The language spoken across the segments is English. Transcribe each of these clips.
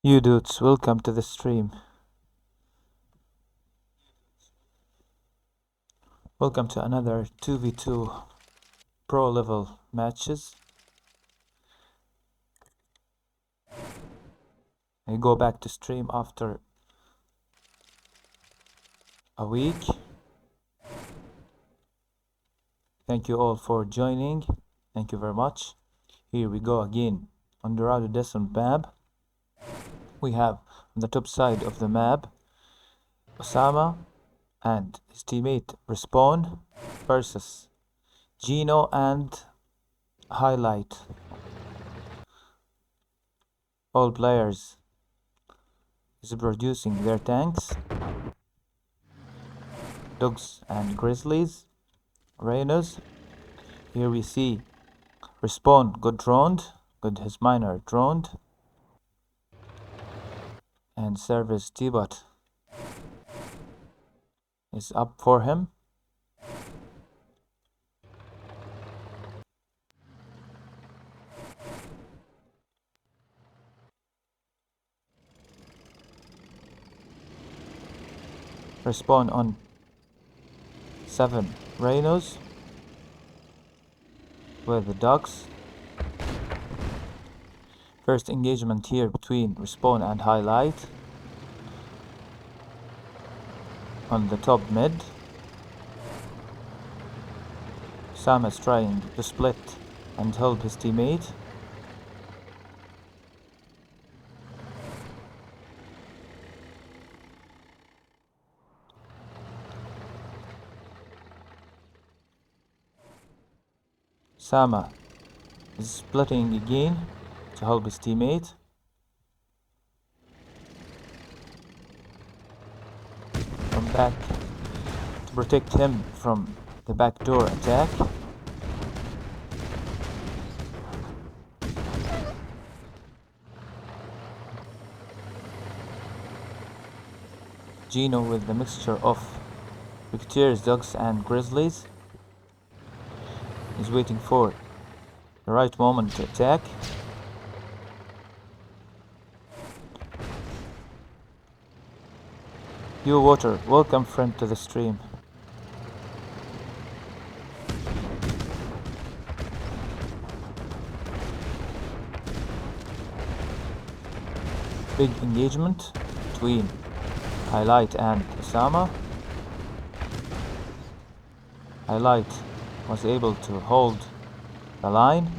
You dudes, welcome to the stream. Welcome to another 2v2 pro level matches. I go back to stream after a week. Thank you all for joining. Thank you very much. Here we go again on Dorado Descent map. We have on the top side of the map Osama and his teammate Respawn versus Gino and Highlight. All players is producing their tanks, dogs and grizzlies, rhinos. Here we see Respawn got droned, got his miner droned, and Service T-Bot is up for him. Respawn on 7 rhinos with the dogs. First engagement here between Respawn and Highlight on the top mid. Sam is trying to split and help his teammate. Sama is splitting again to help his teammate. Come back to protect him from the backdoor attack. Gino with the mixture of Ricketeers, dogs and grizzlies is waiting for the right moment to attack. You Water, welcome friend to the stream. Big engagement between Highlight and Osama. Highlight was able to hold the line.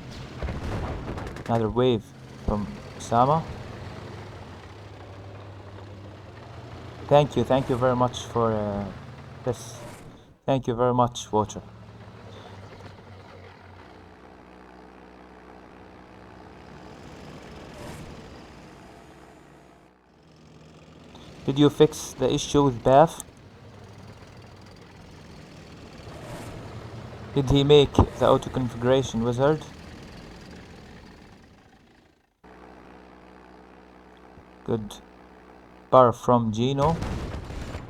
Another wave from Osama. Thank you very much for this. Thank you very much, Water. Did you fix the issue with Bath? Did he make the auto configuration wizard? Good bar from Gino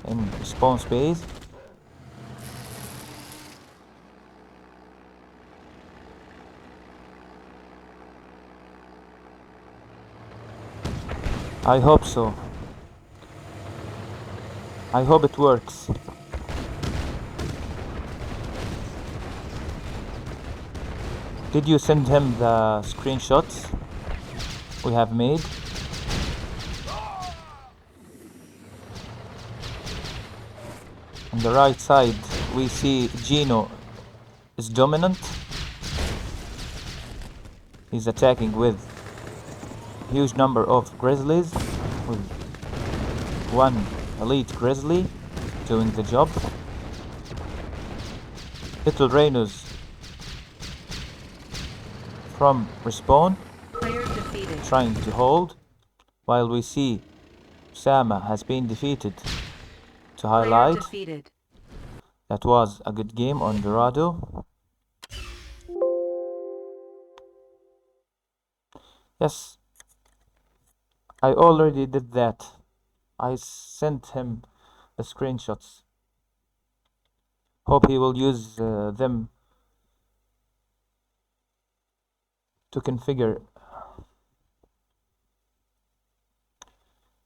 in spawn space. I hope so. I hope it works. Did you send him the screenshots we have made? On the right side we see Gino is dominant. He's attacking with huge number of grizzlies, with one elite grizzly doing the job. Little rhinos from Respawn trying to hold, while we see Sama has been defeated to Highlight. That was a good game on Dorado. Yes, I already did that. I sent him the screenshots. Hope he will use them to configure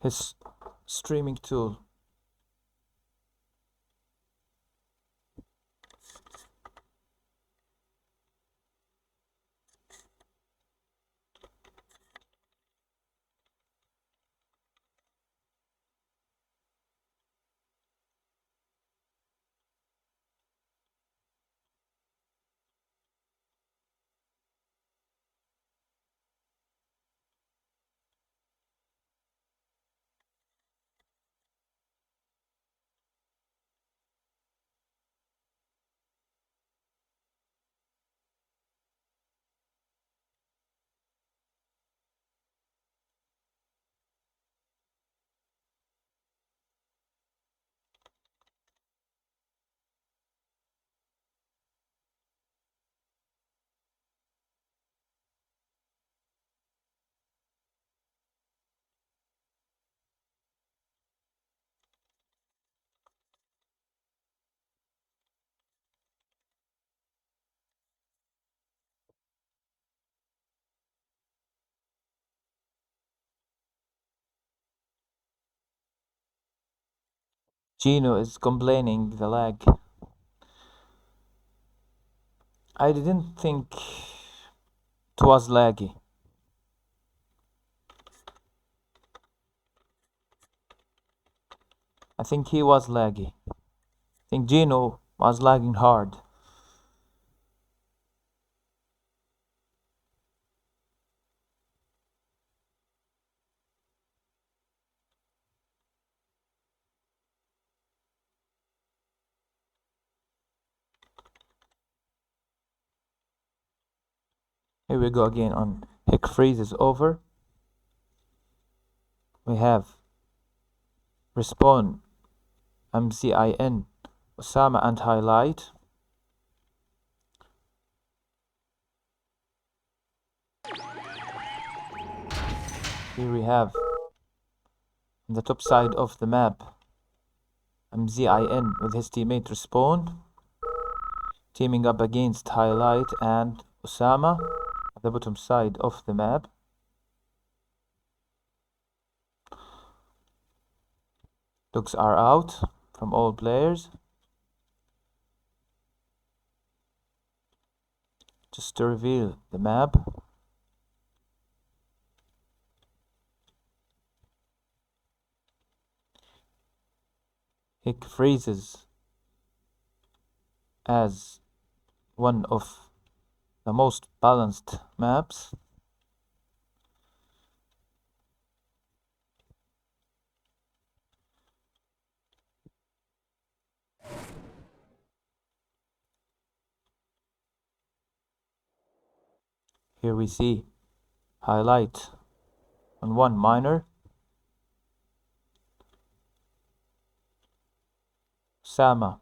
his streaming tool. Gino is complaining the lag. I didn't think it was laggy. I think he was laggy. I think Gino was lagging hard. Here we go again on Hick freezes over. We have Respawn, MCIN, Osama and Highlight. Here we have on the top side of the map MZIN with his teammate Respawn teaming up against Highlight and Osama at the bottom side of the map. Looks are out from all players. Just to reveal the map. Hick freezes as one of the most balanced maps. Here we see Highlight on one miner, Osama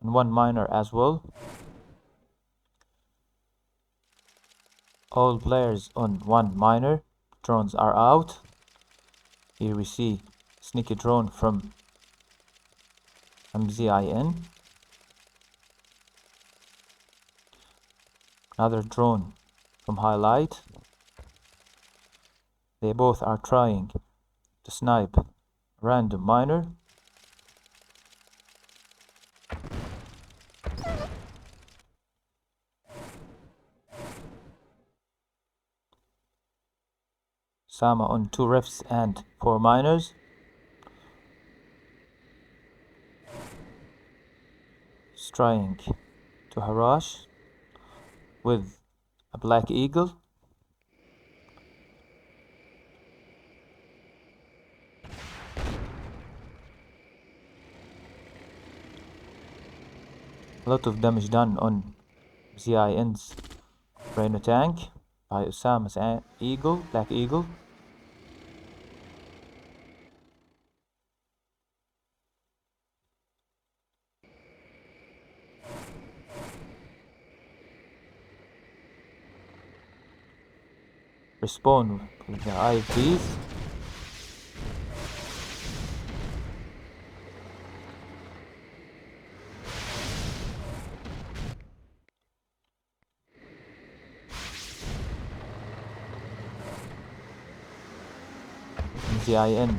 on one miner as well. All players on one miner. Drones are out. Here we see sneaky drone from MZIN. Another drone from Highlight. They both are trying to snipe a random miner. Sama on 2 rifts and 4 miners. He's trying to harass with a Black Eagle. A lot of damage done on ZIN's Rhino tank by Osama's Eagle, Black Eagle. Respawn with the IFVs. MZIN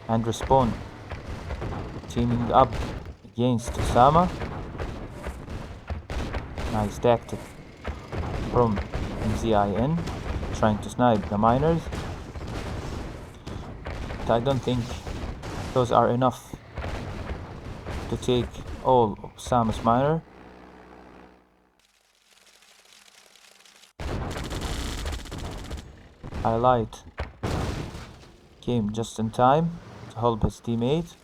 and Respawn teaming up against Osama. Nice tactic from MZIN, trying to snipe the miners. But I don't think those are enough to take all of Osama's miner. Highlight came just in time to help his teammate.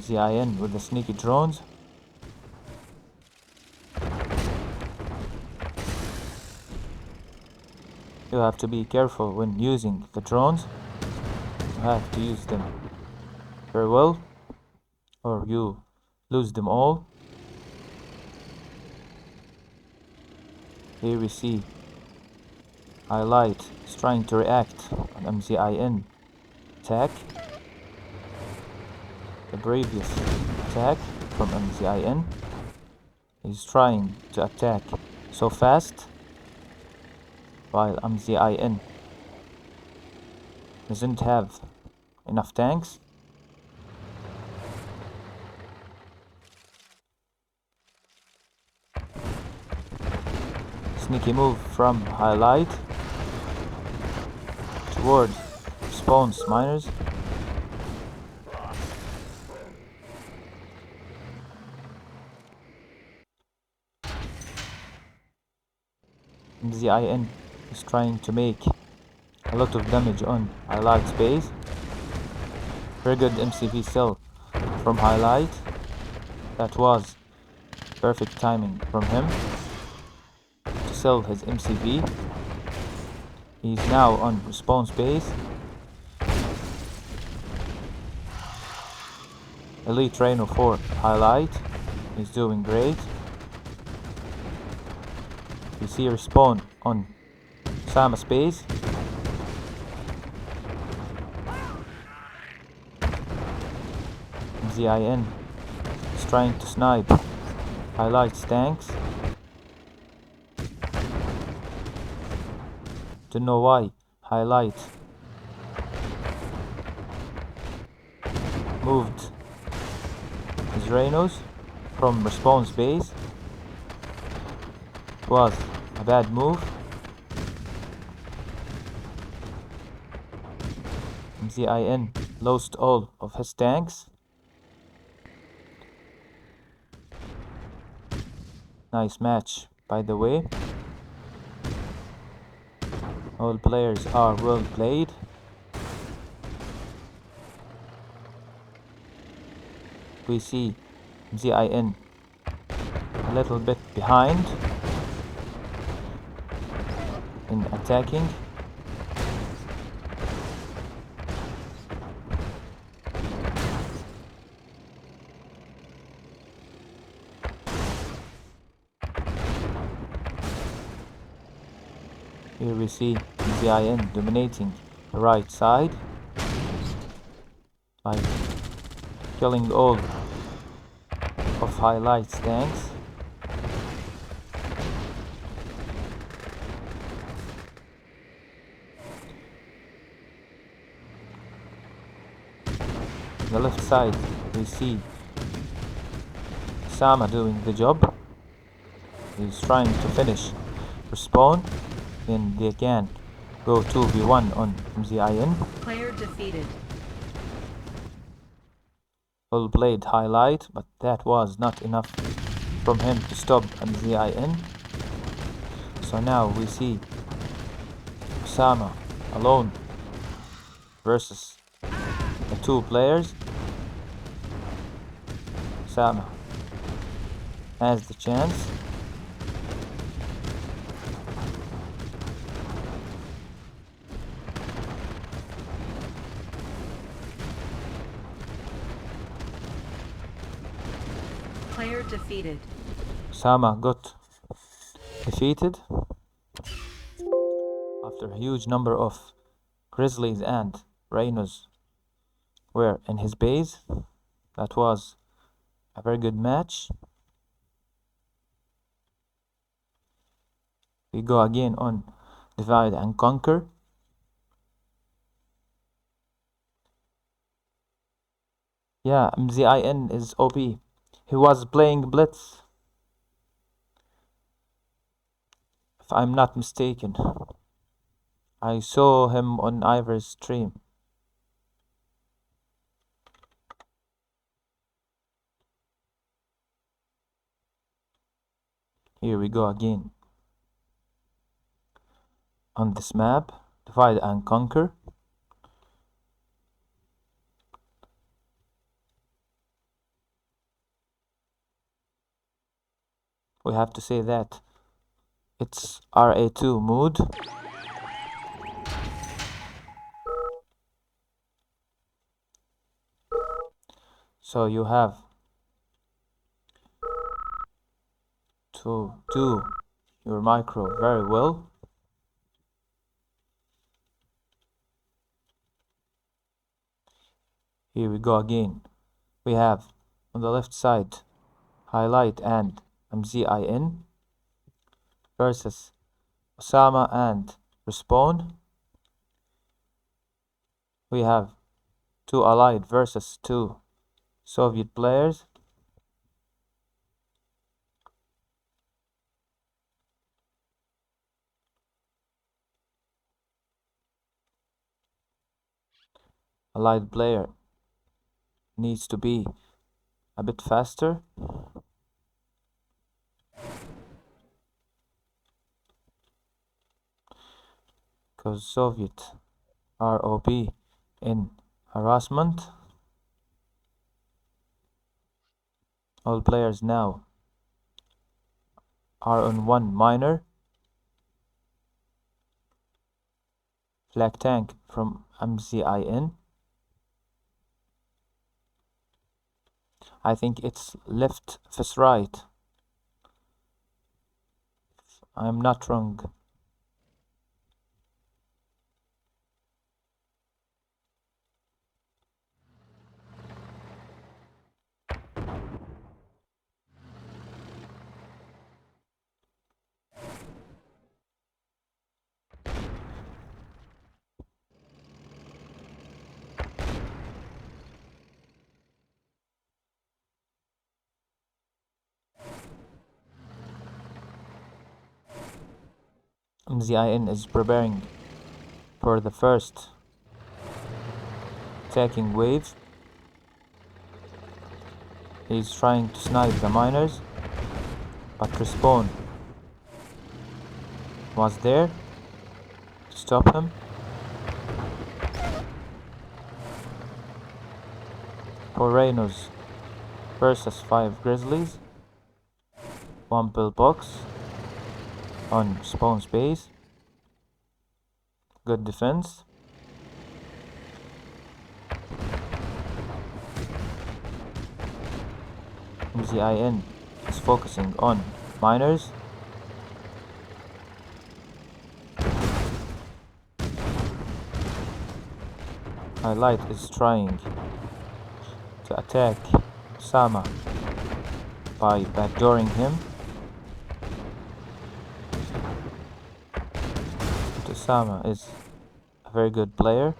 ZIN with the sneaky drones. You have to be careful when using the drones. You have to use them very well, or you lose them all. Here we see Highlight is trying to react on MZIN attack. The previous attack from MZIN. He's trying to attack so fast, while MZIN doesn't have enough tanks. Sneaky move from Highlight toward Respawn's miners. MZIN is trying to make a lot of damage on Highlight's base. Very good MCV sell from Highlight. That was perfect timing from him to sell his MCV. He's now on Respawn's base. Elite Rhino for Highlight. He's doing great. We see Respawn on Osama's base. ZIN is trying to snipe Highlight's tanks. Don't know why Highlight moved his Rhinos from Respawn's base. It was a bad move. MZIN lost all of his tanks. Nice match, by the way. All players are well played. We see ZIN a little bit behind in attacking. Here we see ZIN dominating the right side by killing all of Highlight's tanks. On the left side we see Osama doing the job. He's trying to finish Respawn, and they can go 2v1 on MZIN. Player defeated. Well played Highlight, but that was not enough from him to stop MZIN. So now we see Osama alone versus the two players. Osama has the chance. Player defeated. Osama got defeated after a huge number of Grizzlies and Rhinos were in his base. That was a very good match. We go again on divide and conquer. Yeah, MZIN is OP. He was playing Blitz, if I'm not mistaken. I saw him on Ivor's stream. Here we go again. On this map, divide and conquer. We have to say that it's RA2 mood. So you have to do your micro very well. Here we go again. We have on the left side Highlight and MZIN versus Osama and Respawn. We have two Allied versus two Soviet players. Allied player needs to be a bit faster. Because Soviet are OP in harassment. All players now are on one miner. Flag tank from MZIN. I think it's left versus right. I'm not wrong. MZIN is preparing for the first attacking wave. He's trying to snipe the miners, but Respawn was there to stop him. Four Rhinos versus 5 Grizzlies. One pillbox on spawn space. Good defense. MZIN is focusing on miners. Highlight is trying to attack Osama by backdooring him. But Osama is a very good player.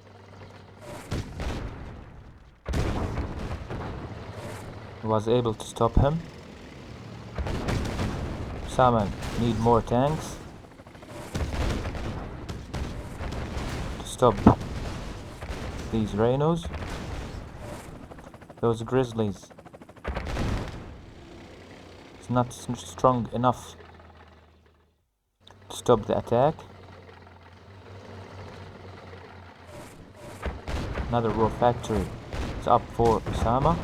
He was able to stop him. Osama need more tanks to stop these Rhinos. Those Grizzlies is not strong enough to stop the attack. Another war factory is up for Osama.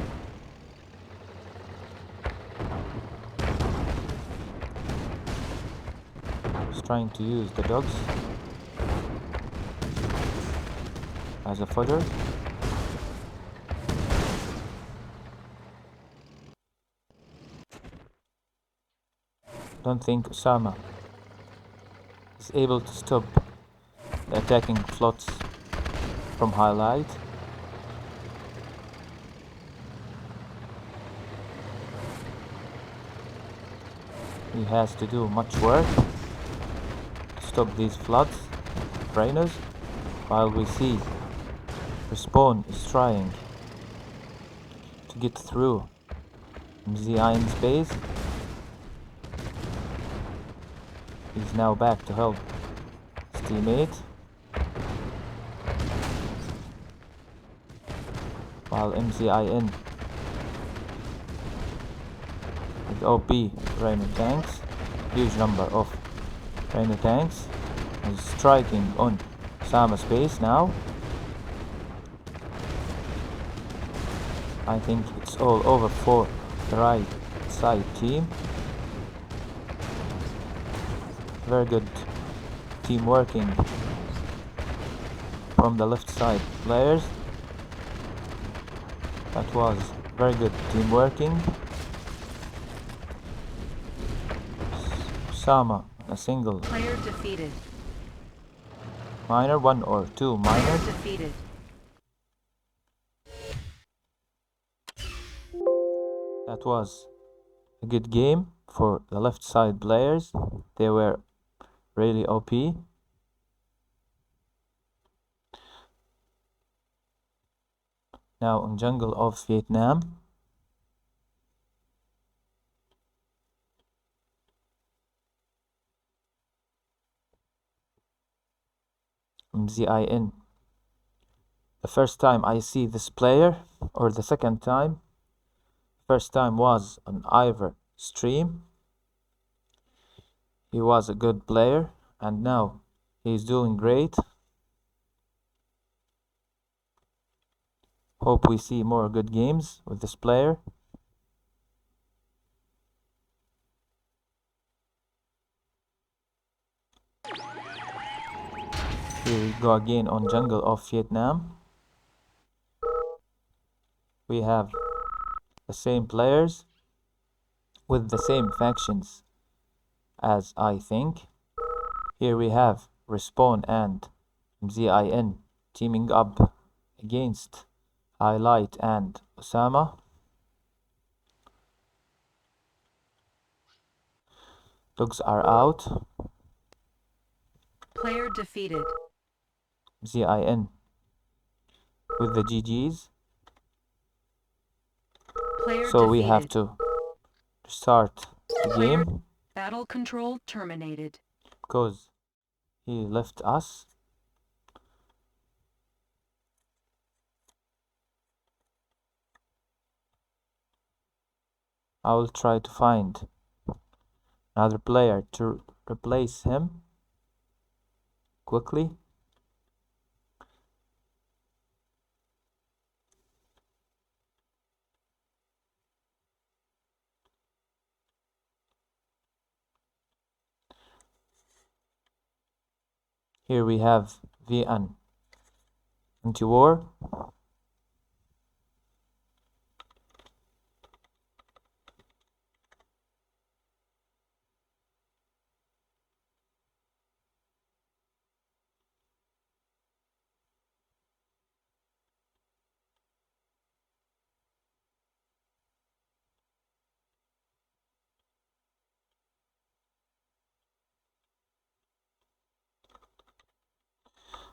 He's trying to use the dogs as a fodder. Don't think Osama is able to stop the attacking flots from Highlight. He has to do much work. stop these floods, rainers, while we see Respawn is trying to get through MZIN's base. He's now back to help his teammate, while MZIN with OP Rainer tanks, huge number of Rainer tanks, is striking on Osama's base now. I think it's all over for the right side team. Very good team working from the left side players. That was very good team working. Osama, a single Player defeated. miner, 1 or 2 Player miners. defeated. That was a good game for the left side players. They were really OP. Now on Jungle of Vietnam. MZIN. The first time I see this player, or the second time. First time was on Ivor stream. He was a good player, and now he's doing great. Hope we see more good games with this player. Here we go again on Jungle of Vietnam. We have the same players with the same factions as I think. Here we have Respawn and MZIN teaming up against Highlight and Osama. Dogs are out. Player defeated. MZIN with the GGs. Player So we defeated. have to start the Player game battle control terminated. because he left us. I will try to find another player to replace him quickly. Here we have VN anti-war.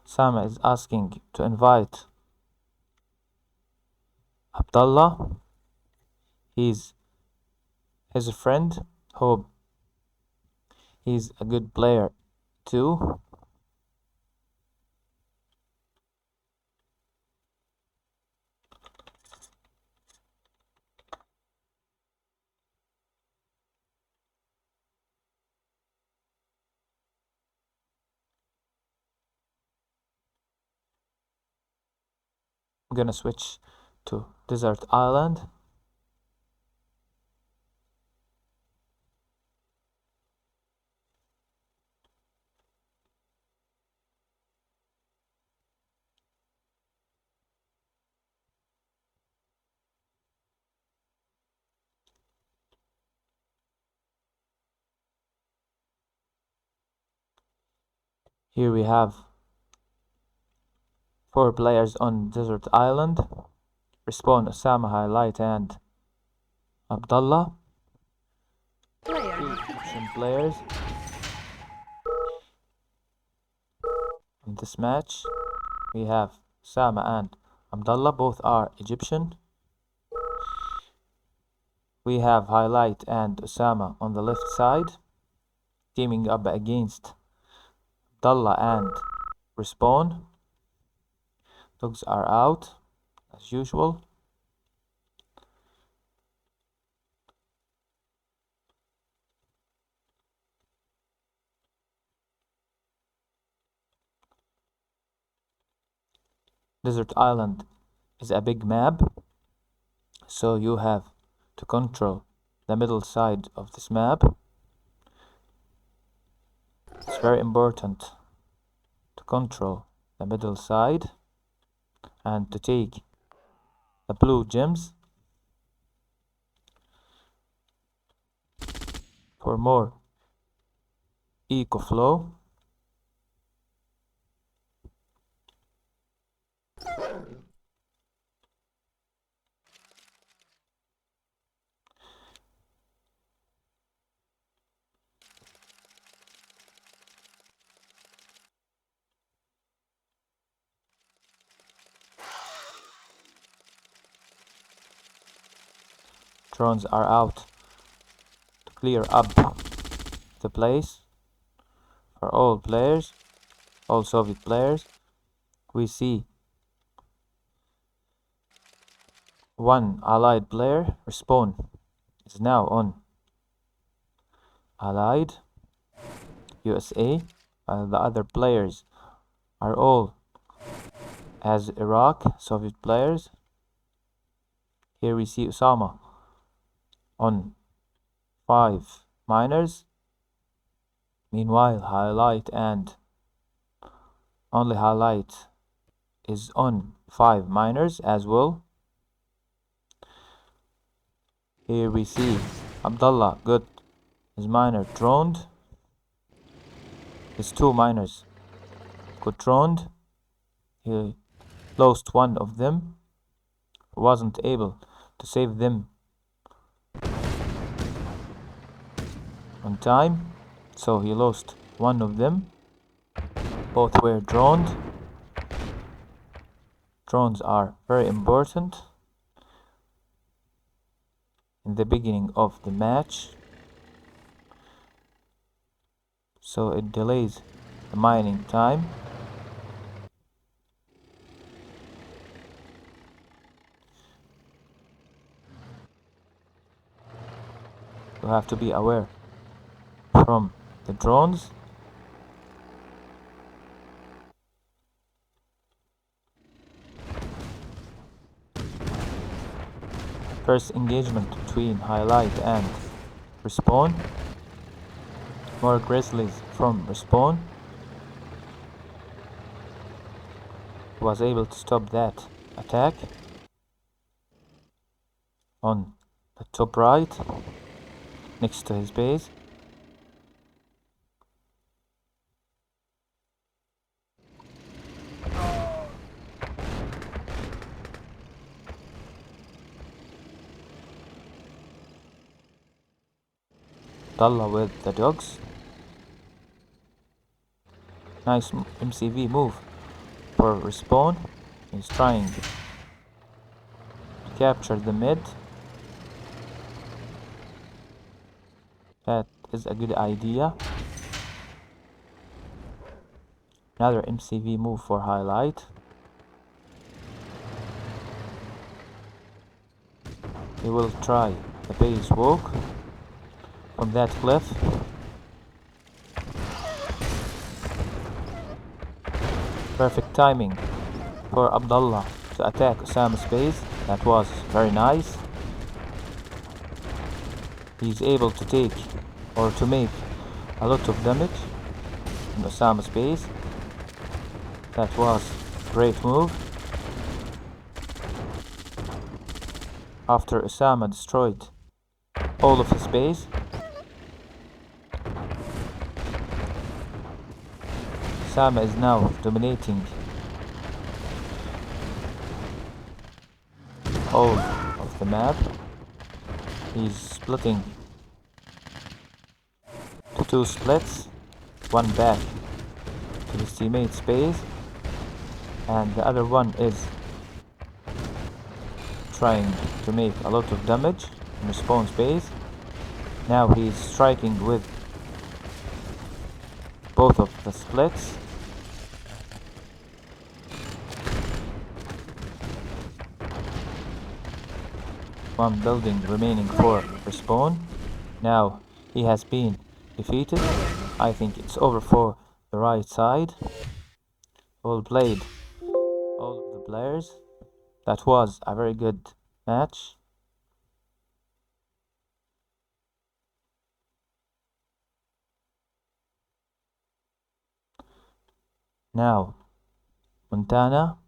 Sama is asking to invite Abdullah. He's his friend. Hope he's a good player too. I'm gonna switch to Desert Island. Here we have 4 players on Desert Island. Respawn, Osama, Highlight, and Abdullah. Player 2 defeated. Egyptian players. in this match. We have Osama and Abdullah, both are Egyptian. We have Highlight and Osama on the left side, teaming up against Abdullah and Respawn. Dogs are out, as usual. Desert Island is a big map, so you have to control the middle side of this map. It's very important to control the middle side and to take the blue gems for more eco flow. Drones are out to clear up the place for all players, all Soviet players. We see one Allied player. Respawn is now on Allied USA, while the other players are all as Iraq Soviet players. Here we see Osama on 5 miners. Meanwhile, Highlight and only Highlight is on 5 miners as well. Here we see Abdullah got his miner droned. His 2 miners got droned. He lost one of them. Wasn't able to save them on time, so he lost one of them. Both were droned. Drones are very important in the beginning of the match, so it delays the mining time. You have to be aware from the drones. First engagement between Highlight and Respawn. More Grizzlies from Respawn. Was able to stop that attack on the top right next to his base. Abdullah with the dogs. Nice MCV move for Respawn. He's trying to capture the mid. That is a good idea. Another MCV move for Highlight. He will try the base walk from that cliff. Perfect timing for Abdullah to attack Osama's base. That was very nice. He's able to take or to make a lot of damage in Osama's base. That was a great move. After Osama destroyed all of his base, Osama is now dominating all of the map. He's splitting to 2 splits, one back to his teammate's base, and the other one is trying to make a lot of damage in Respawn's base. Now he's striking with both of the splits. One building remaining for Respawn. Now he has been defeated. I think it's over for the right side. Well played, all of the players. That was a very good match. Now Montana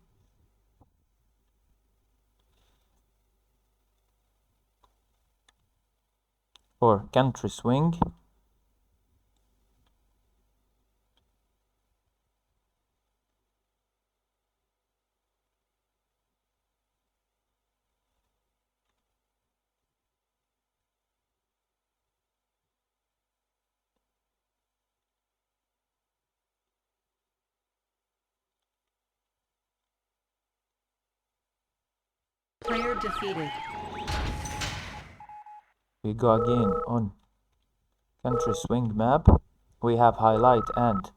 or Country Swing. Player defeated. We go again on Country Swing map. We have Highlight and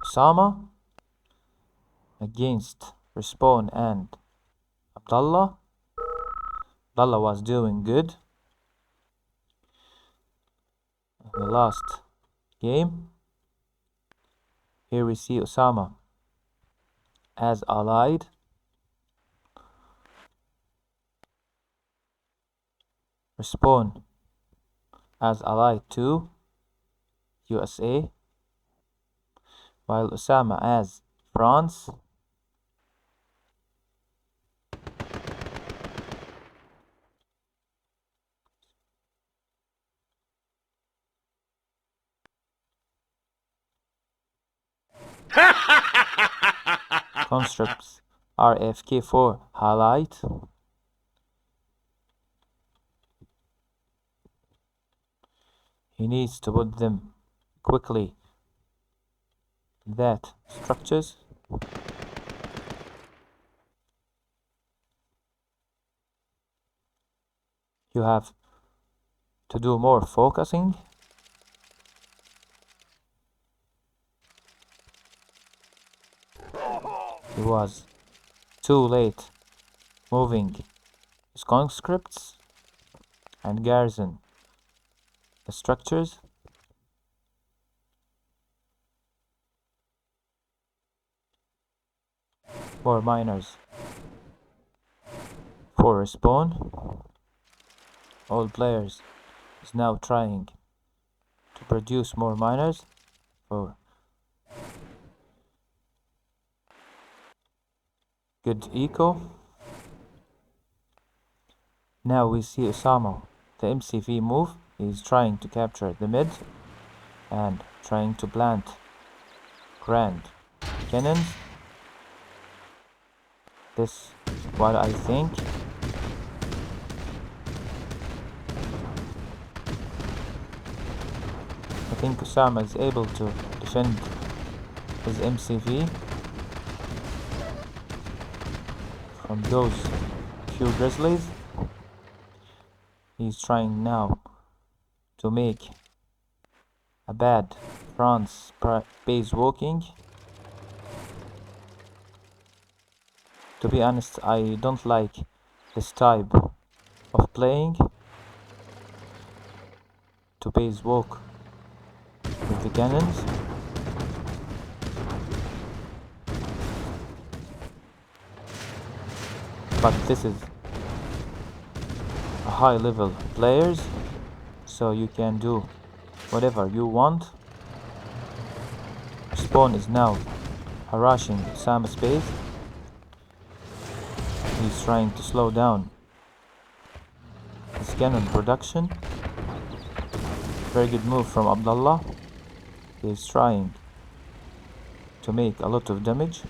Osama against Respawn and Abdullah. Abdullah was doing good in the last game. Here we see Osama as allied. Respawn as allied to USA, while Osama as France. Constructs RFK for highlight. He needs to put them quickly that structures. You have to do more focusing. He was too late moving his conscripts and garrison the structures. More miners for Respawn. All players is now trying to produce more miners for good eco. Now we see Osama, the MCV move. He's trying to capture the mid and trying to plant grand cannons. This what I think. I think Osama is able to defend his MCV from those few grizzlies. He's trying now to make a bad France base walking. To be honest, I don't like this type of playing, to base walk with the cannons. But this is a high level players, so you can do whatever you want. Spawn is now harassing Osama's base. He's trying to slow down his cannon production. Very good move from Abdullah. He's trying to make a lot of damage,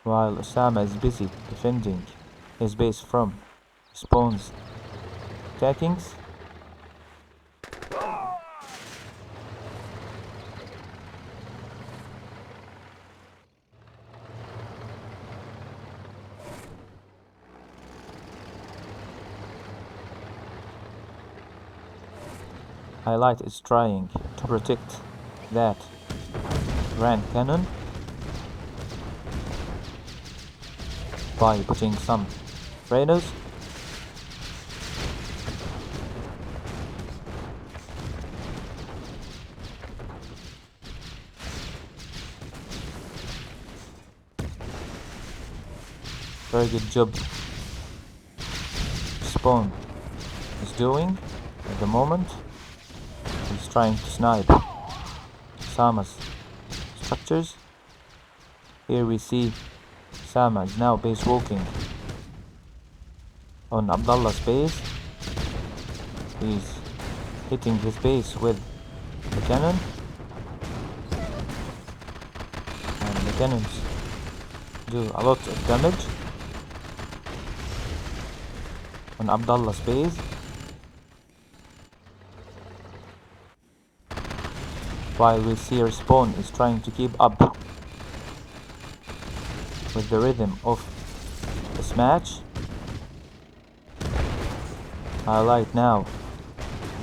while Osama is busy defending his base from Spawn's attackings. Highlight is trying to protect that Grand Cannon by putting some Rhinos. Very good job Spawn is doing at the moment. He's trying to snipe Osama's structures. Here we see Osama is now base walking on Abdullah's base. He's hitting his base with the cannon, and the cannons do a lot of damage on Abdullah's base. While we see Respawn is trying to keep up with the rhythm of this match. Highlight now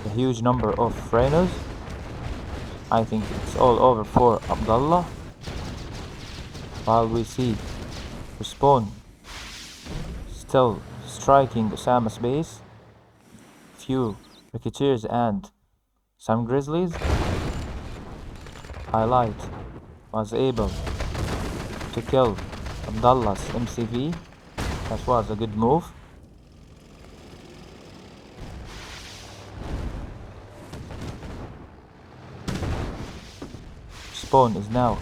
the huge number of Rhinos. I think it's all over for Abdullah. While we see Respawn still striking Osama's base, few Ricketeers and some Grizzlies. Highlight was able to kill Abdullah's MCV. That was a good move. Spawn is now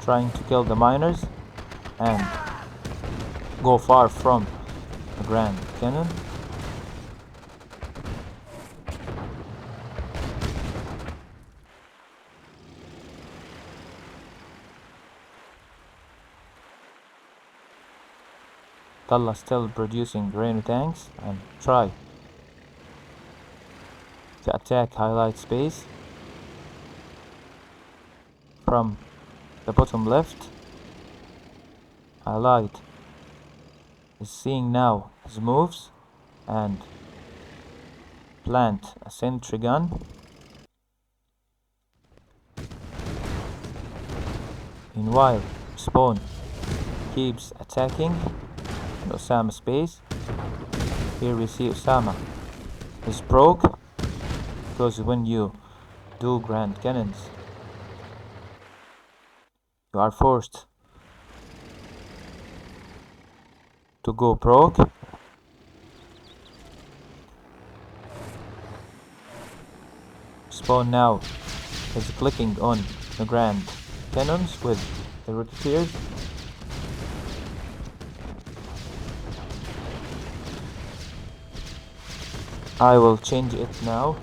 trying to kill the miners and go far from the Grand Cannon. Abdullah still producing Rhino tanks and try to attack Highlight space from the bottom left. Highlight is seeing now his moves and plant a sentry gun. Meanwhile, Spawn keeps attacking Osama's space. Here we see Osama is broke, because when you do Grand Cannons, you are forced to go broke. Spawn now is clicking on the Grand Cannons with the Ricketeers. I will change it now.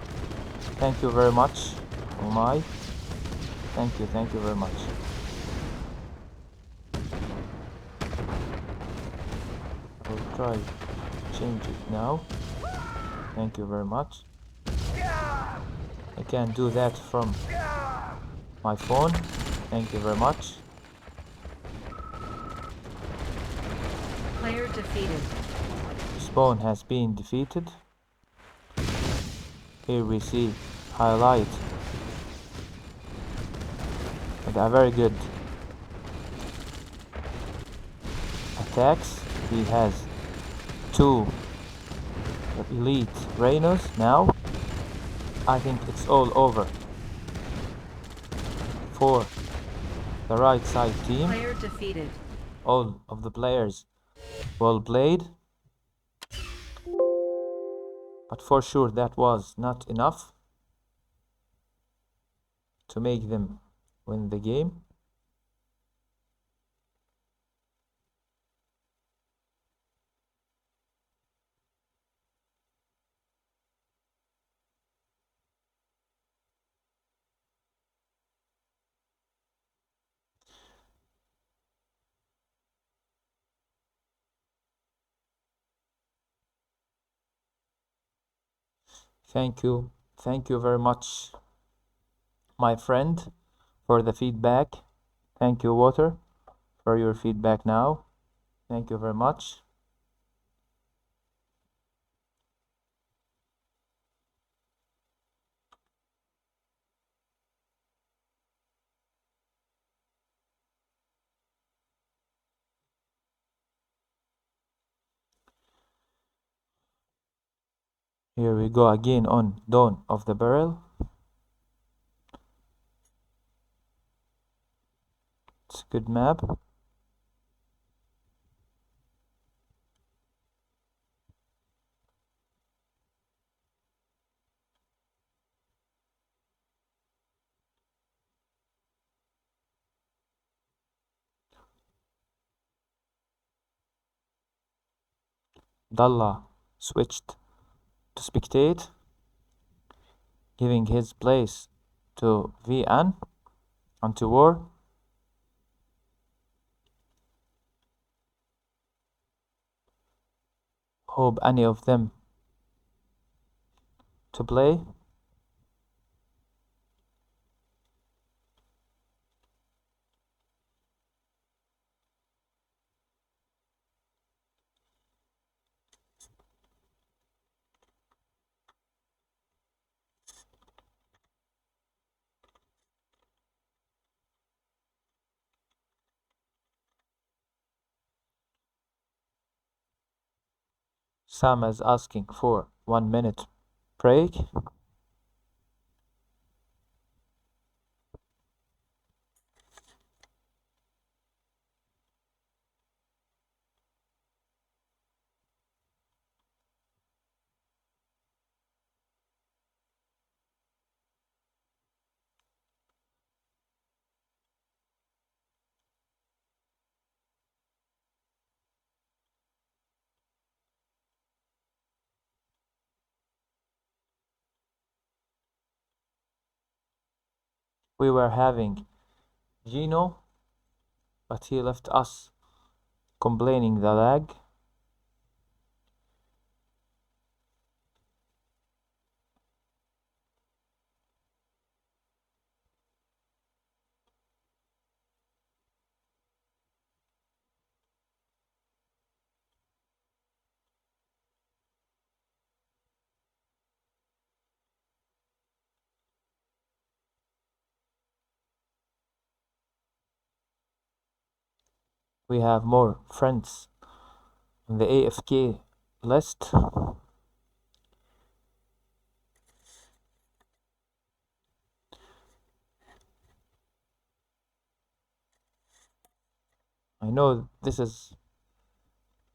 Thank you very much. Oh my. Thank you very much. I will try to change it now. Thank you very much. I can do that from my phone. Thank you very much. Player defeated. Spawn has been defeated. Here we see Highlight with a very good attacks. He has 2 elite Rhinos now. I think it's all over for the right side team. Player defeated. All of the players well played, but for sure that was not enough to make them win the game. Thank you very much, my friend, for the feedback. Thank you, Water, for your feedback now. Thank you very much. Here we go again on Dawn of the Barrel. It's a good map. Dalla switched to spectate, giving his place to VN onto war. Hope any of them to play. Sam is asking for 1 minute break. We were having Gino, but he left us complaining the lag. We have more friends on the AFK list. I know this is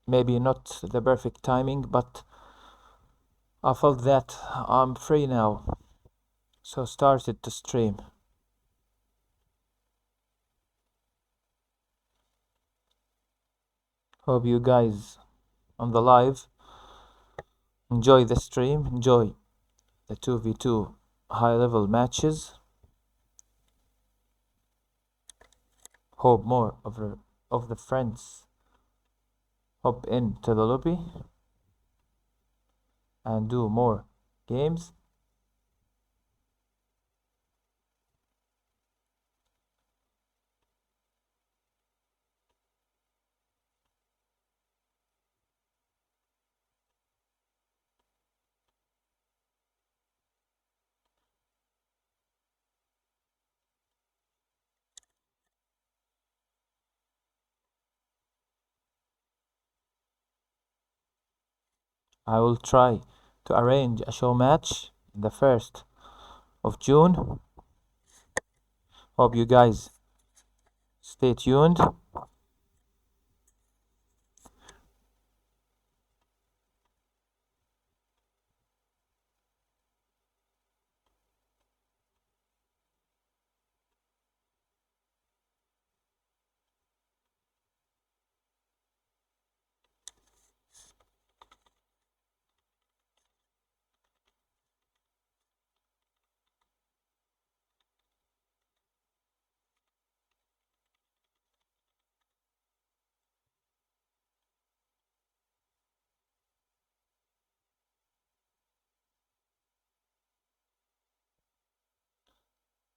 maybe not the perfect timing, but I felt that I'm free now, so started to stream. Hope you guys on the live enjoy the stream, enjoy the 2v2 high level matches. Hope more of the friends hop into the lobby and do more games. I will try to arrange a show match the 1st of June. Hope you guys stay tuned.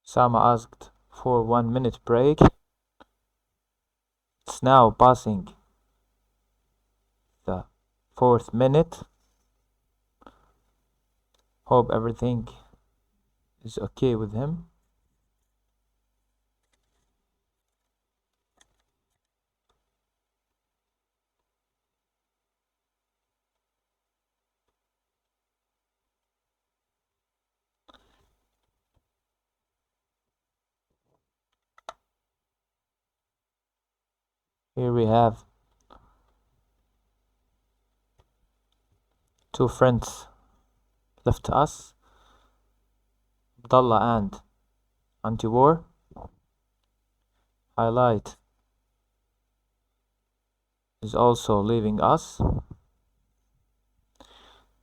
Sama asked for 1 minute break. It's now passing the 4th minute. Hope everything is okay with him. Here we have two friends left us, Abdullah and Anti-War. Highlight is also leaving us.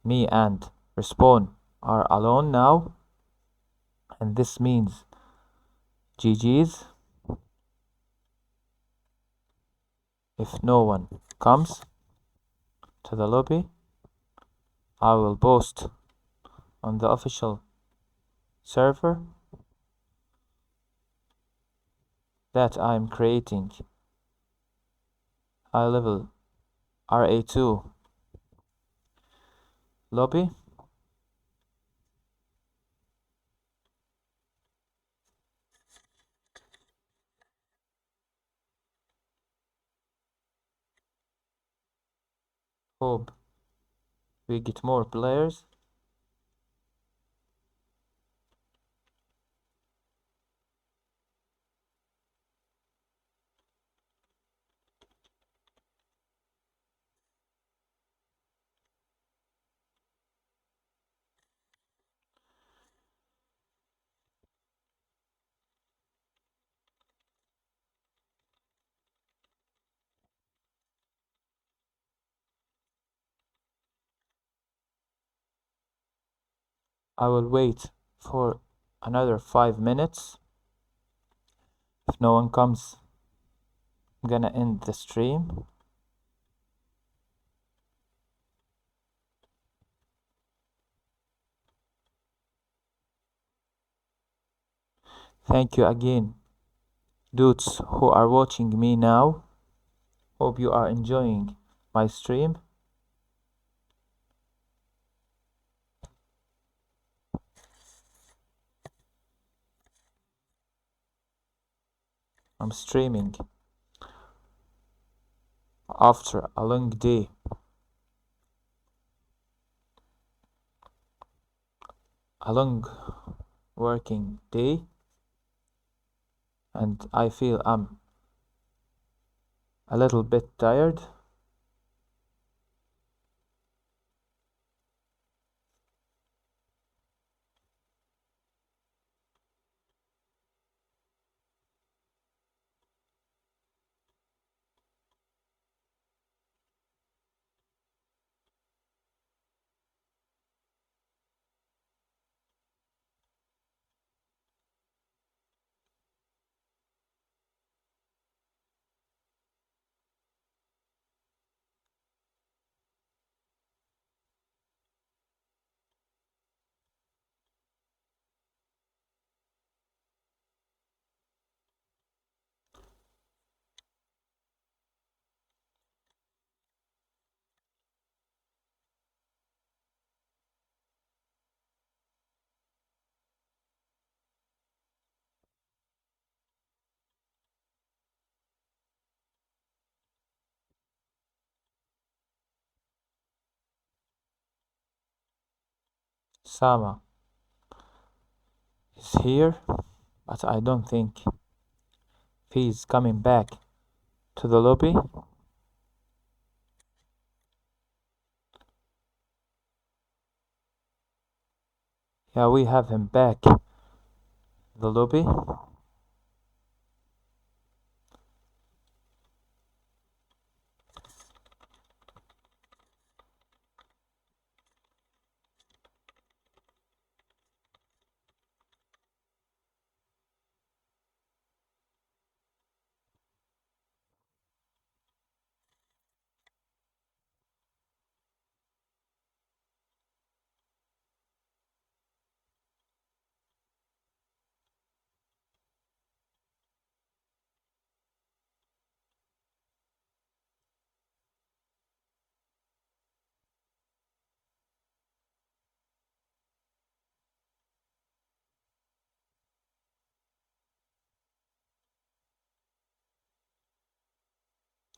Me and Respawn are alone now, and this means GG's. If no one comes to the lobby, I will post on the official server that I'm creating high level RA2 lobby. Hope we get more players. I will wait for another 5 minutes. If no one comes, I'm gonna end the stream. Thank you again, dudes who are watching me now. Hope you are enjoying my stream. I'm streaming after a long day. A long working day, and I feel I'm a little bit tired. Sama is here, but I don't think he's coming back to the lobby. Yeah, we have him back in the lobby.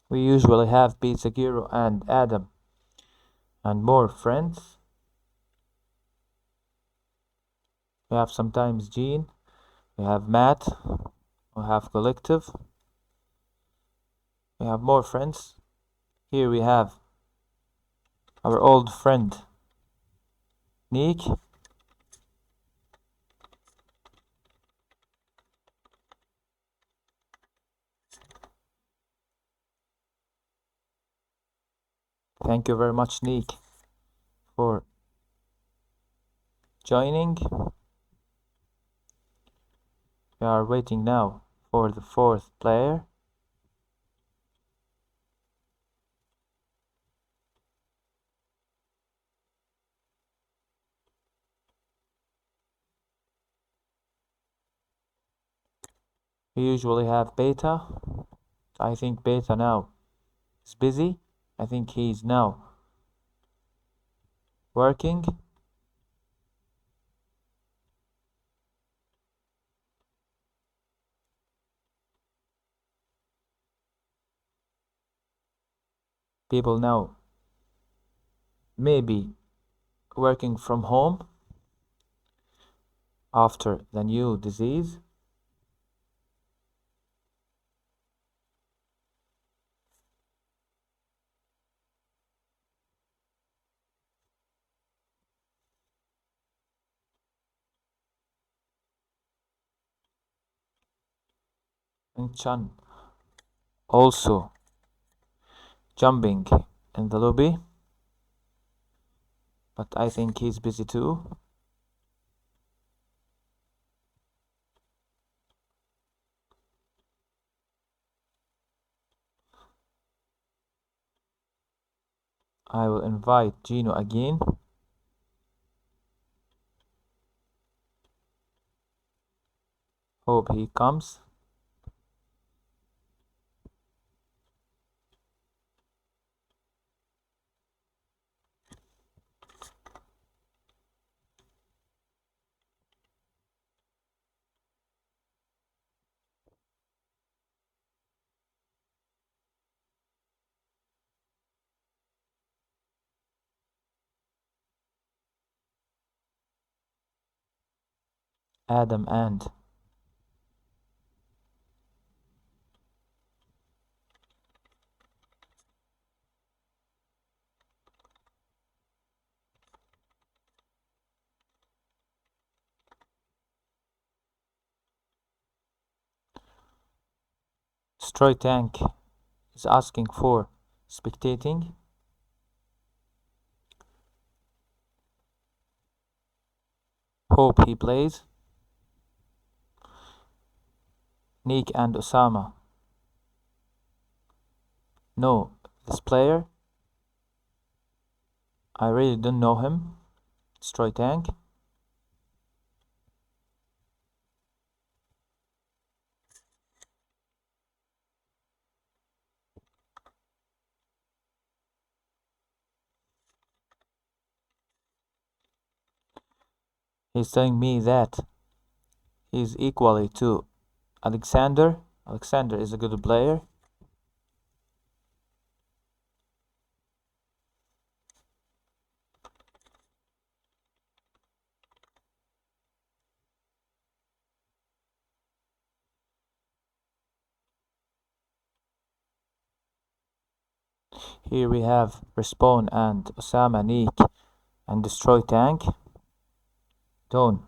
We usually have Pizza Giro and Adam and more friends. We have sometimes Gene, we have Matt, we have Collective, We have more friends. Here we have our old friend Nick. Thank you very much, Nick, for joining. We are waiting now for the fourth player. We usually have Beta. I think Beta now is busy. I think he's now working. People now maybe working from home after the new disease. And Chan also jumping in the lobby, but I think he's busy too. I will invite Gino again. Hope he comes. Adam and Destroy Tank is asking for spectating. Hope he plays. Nick and Osama. No, this player. I really don't know him. Destroy Tank. He's telling me that he's equally to Alexander. Alexander is a good player. Here we have Respawn and Osama, Nick and Destroy Tank. Dawn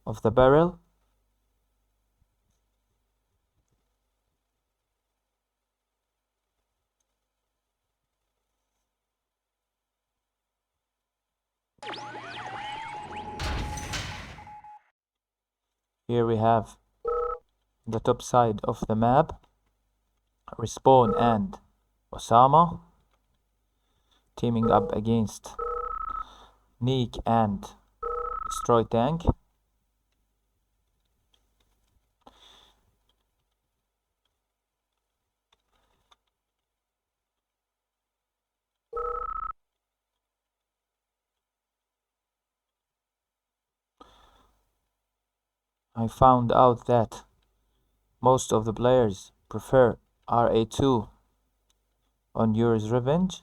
of the Barrel. Here we have the top side of the map, Respawn and Osama teaming up against Nick and Destroy Tank. I found out that most of the players prefer RA2 on Yuri's Revenge,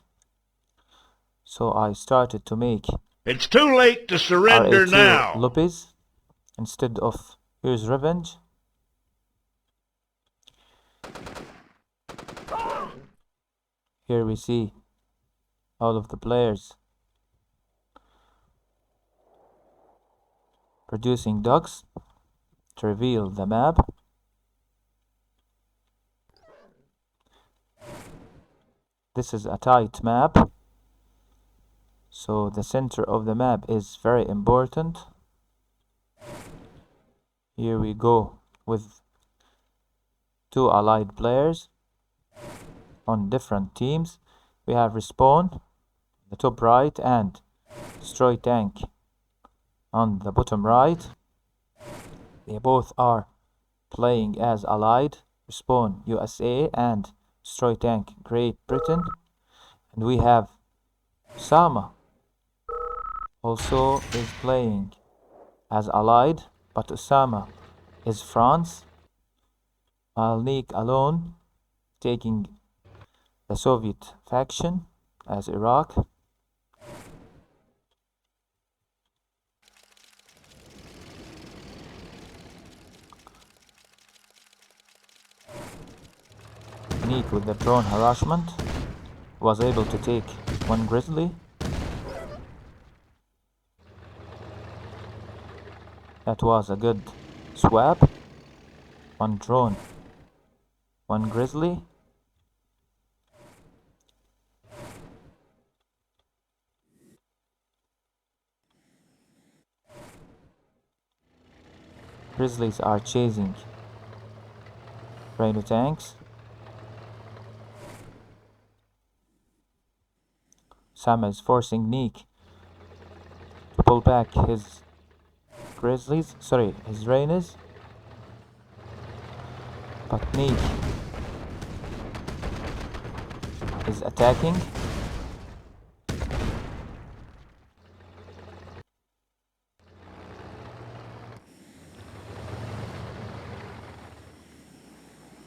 so I started to make It's too late to surrender RA2 now. lobbies instead of Yuri's Revenge. Here we see all of the players producing ducks to reveal the map. This is a tight map, so the center of the map is very important. Here we go with two allied players on different teams. We have Respawn, the top right, and Destroy Tank on the bottom right. They both are playing as allied. Respawn USA and Destroy Tank Great Britain. And we have Osama also is playing as allied, but Osama is France, while Nick alone taking the Soviet faction as Iraq. Nick with the drone harassment was able to take one grizzly. That was a good swap. One drone, one grizzly. Grizzlies are chasing Rhino tanks. Osama is forcing Nick to pull back his grizzlies, sorry, his Rhinos. But Nick is attacking.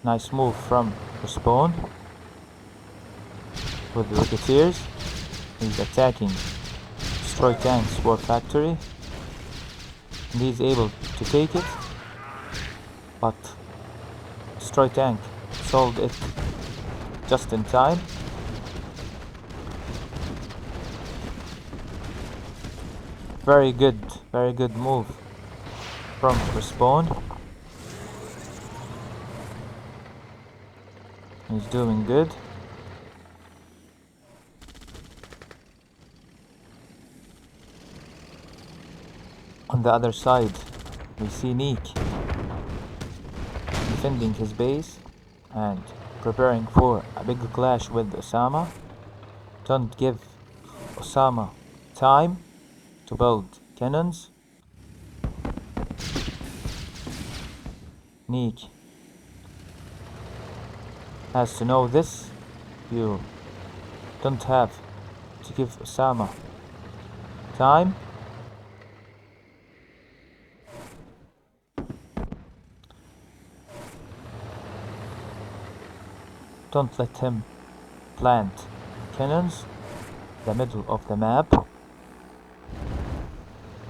Nice move from Respawn with the Ricketeers. He's attacking Destroy Tank's War Factory. And he's able to take it. But Destroy Tank sold it just in time. Very good move from Respawn. He's doing good. On the other side, we see Nick defending his base and preparing for a big clash with Osama. Don't give Osama time to build cannons. Nick has to know this. You don't have to give Osama time. Don't let him plant cannons in the middle of the map.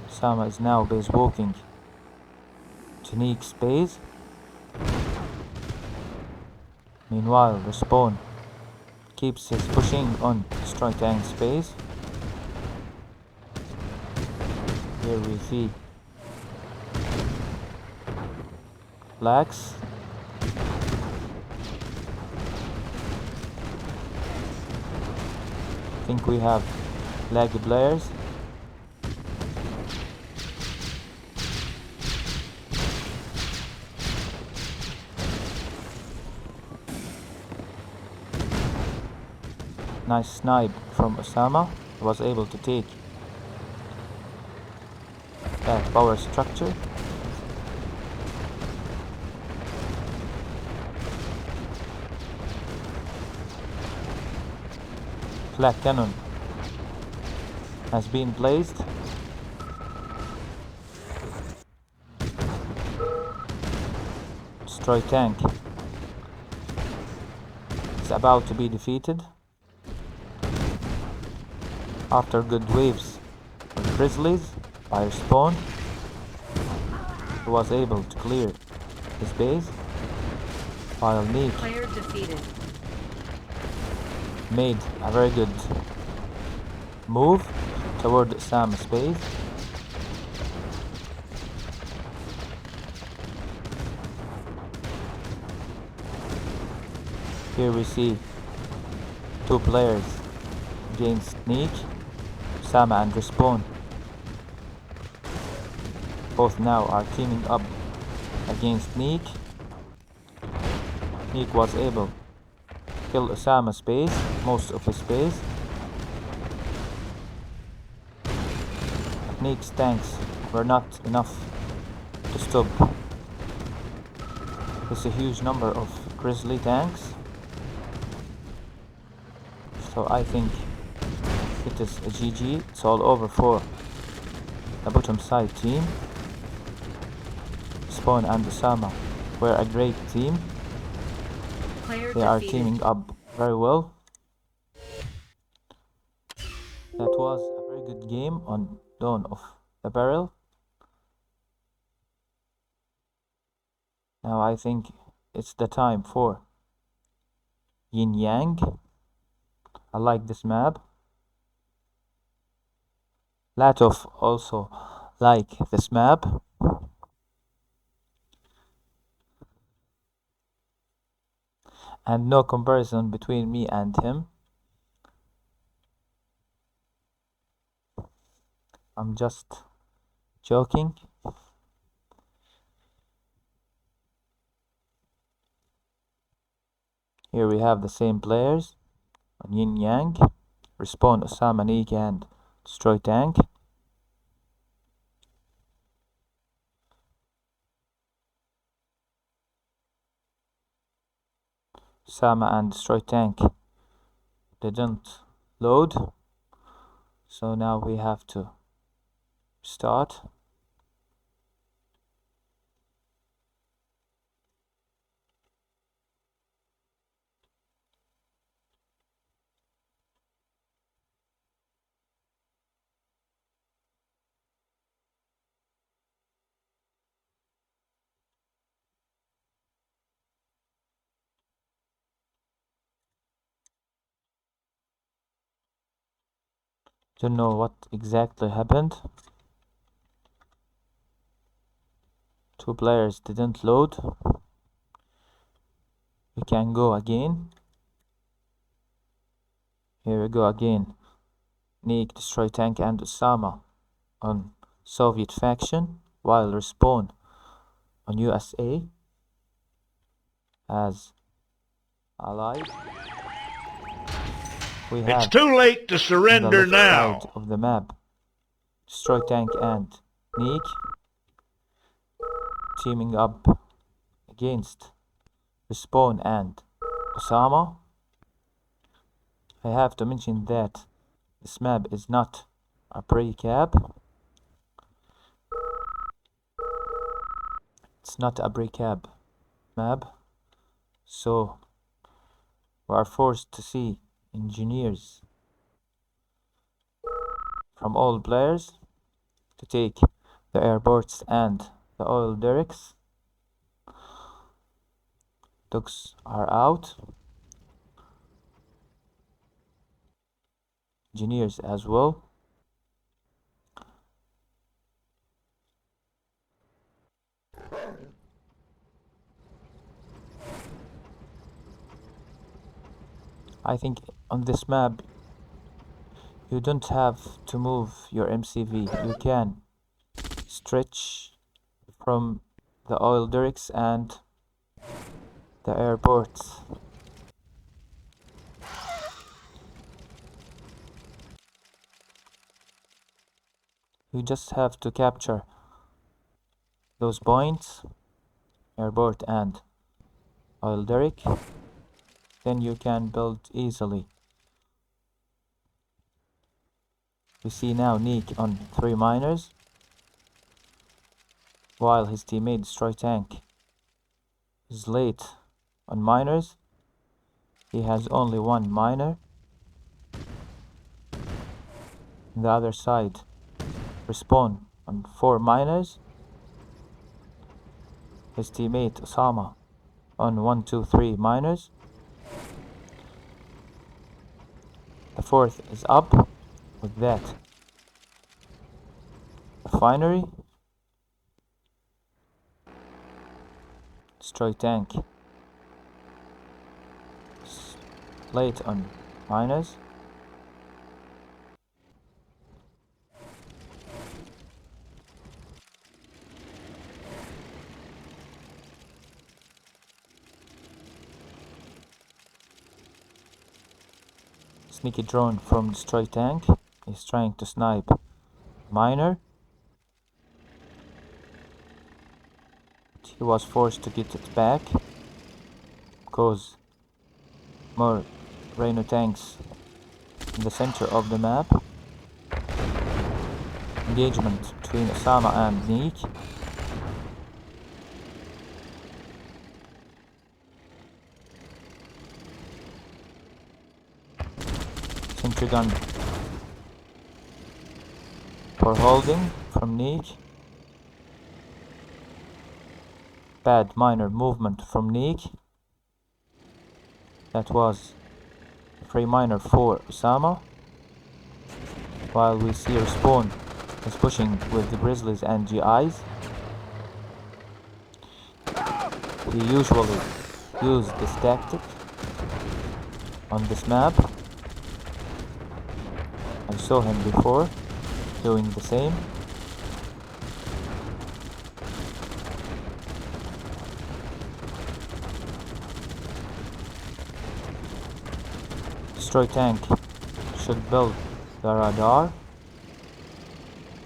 Osama is now base walking to Nick's base. Meanwhile, Respawn keeps his pushing on Destroy Tank's base. Here we see Blacks. I think we have laggy players. Nice snipe from Osama. He was able to take that power structure. Flak cannon has been placed. Destroy Tank is about to be defeated. After good waves of Grizzlies by Respawn, he was able to clear his base, while Nick Player defeated. made a very good move toward Osama's base. Here we see two players against Neek, Osama and Respawn. Both now are teaming up against Neek. Neek was able to kill Osama's base, most of his base. But Neek's tanks were not enough to stop this huge number of Grizzly tanks. So I think it is a GG. It's all over for the bottom side team. Spawn and Osama were a great team. Player They are defeated. teaming up very well. That was a very good game on Dawn of the Barrel. Now I think it's the time for Yin Yang. I like this map. Latov also like this map. And no comparison between me and him. I'm just joking. Here we have the same players on Yin Yang. Respawn, Osama, Neek and Destroy Tank. Osama and Destroy Tank didn't load. So now we have to start. Don't know what exactly happened. Two players didn't load. We can go again. Here we go again. Neek, Destroy Tank and Osama on Soviet faction, while Respawn on USA as allied. We It's have too late to on the surrender left now. side of the map Destroy Tank and Neek teaming up against Respawn and Osama. I have to mention that this map is not a pre-cab. It's not a pre-cab map, so we are forced to see engineers from all players to take the airports and the oil derricks. Ducks are out. Engineers as well. I think on this map you don't have to move your MCV. You can stretch from the oil derricks and the airports. You just have to capture those points, airport and oil derrick, then you can build easily. We see now Neek on 3 miners, while his teammate Destroy Tank is late on miners. He has only 1 miner. On the other side, Respawn on 4 miners. His teammate Osama on 1, 2, 3 miners. The fourth is up. With that, refinery. Destroy tank. Late on miners. Sneaky drone from destroy tank is trying to snipe miner. He was forced to get it back because more Rhino tanks in the center of the map. Engagement between Osama and Neek. Sentry gun for holding from Neek. Bad minor movement from Neek. That was free miner for Osama. While we see Respawn is pushing with the Grizzlies and GIs. He usually uses this tactic on this map. I saw him before doing the same. Destroy tank should build the radar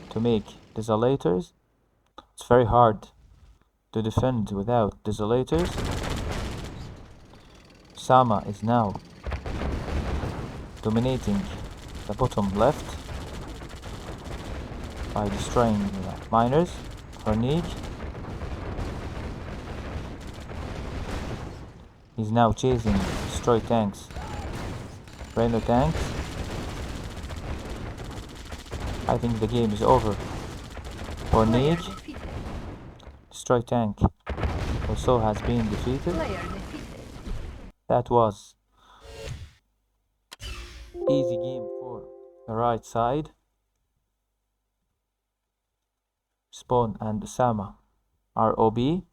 to make desolators. It's very hard to defend without desolators. Sama is now dominating the bottom left by destroying miners for Neek. He's now chasing destroy tanks, Rhino tanks. I think the game is over for Neek. Destroy tank also has been defeated. That was easy game for the right side. Spawn and Osama are OB.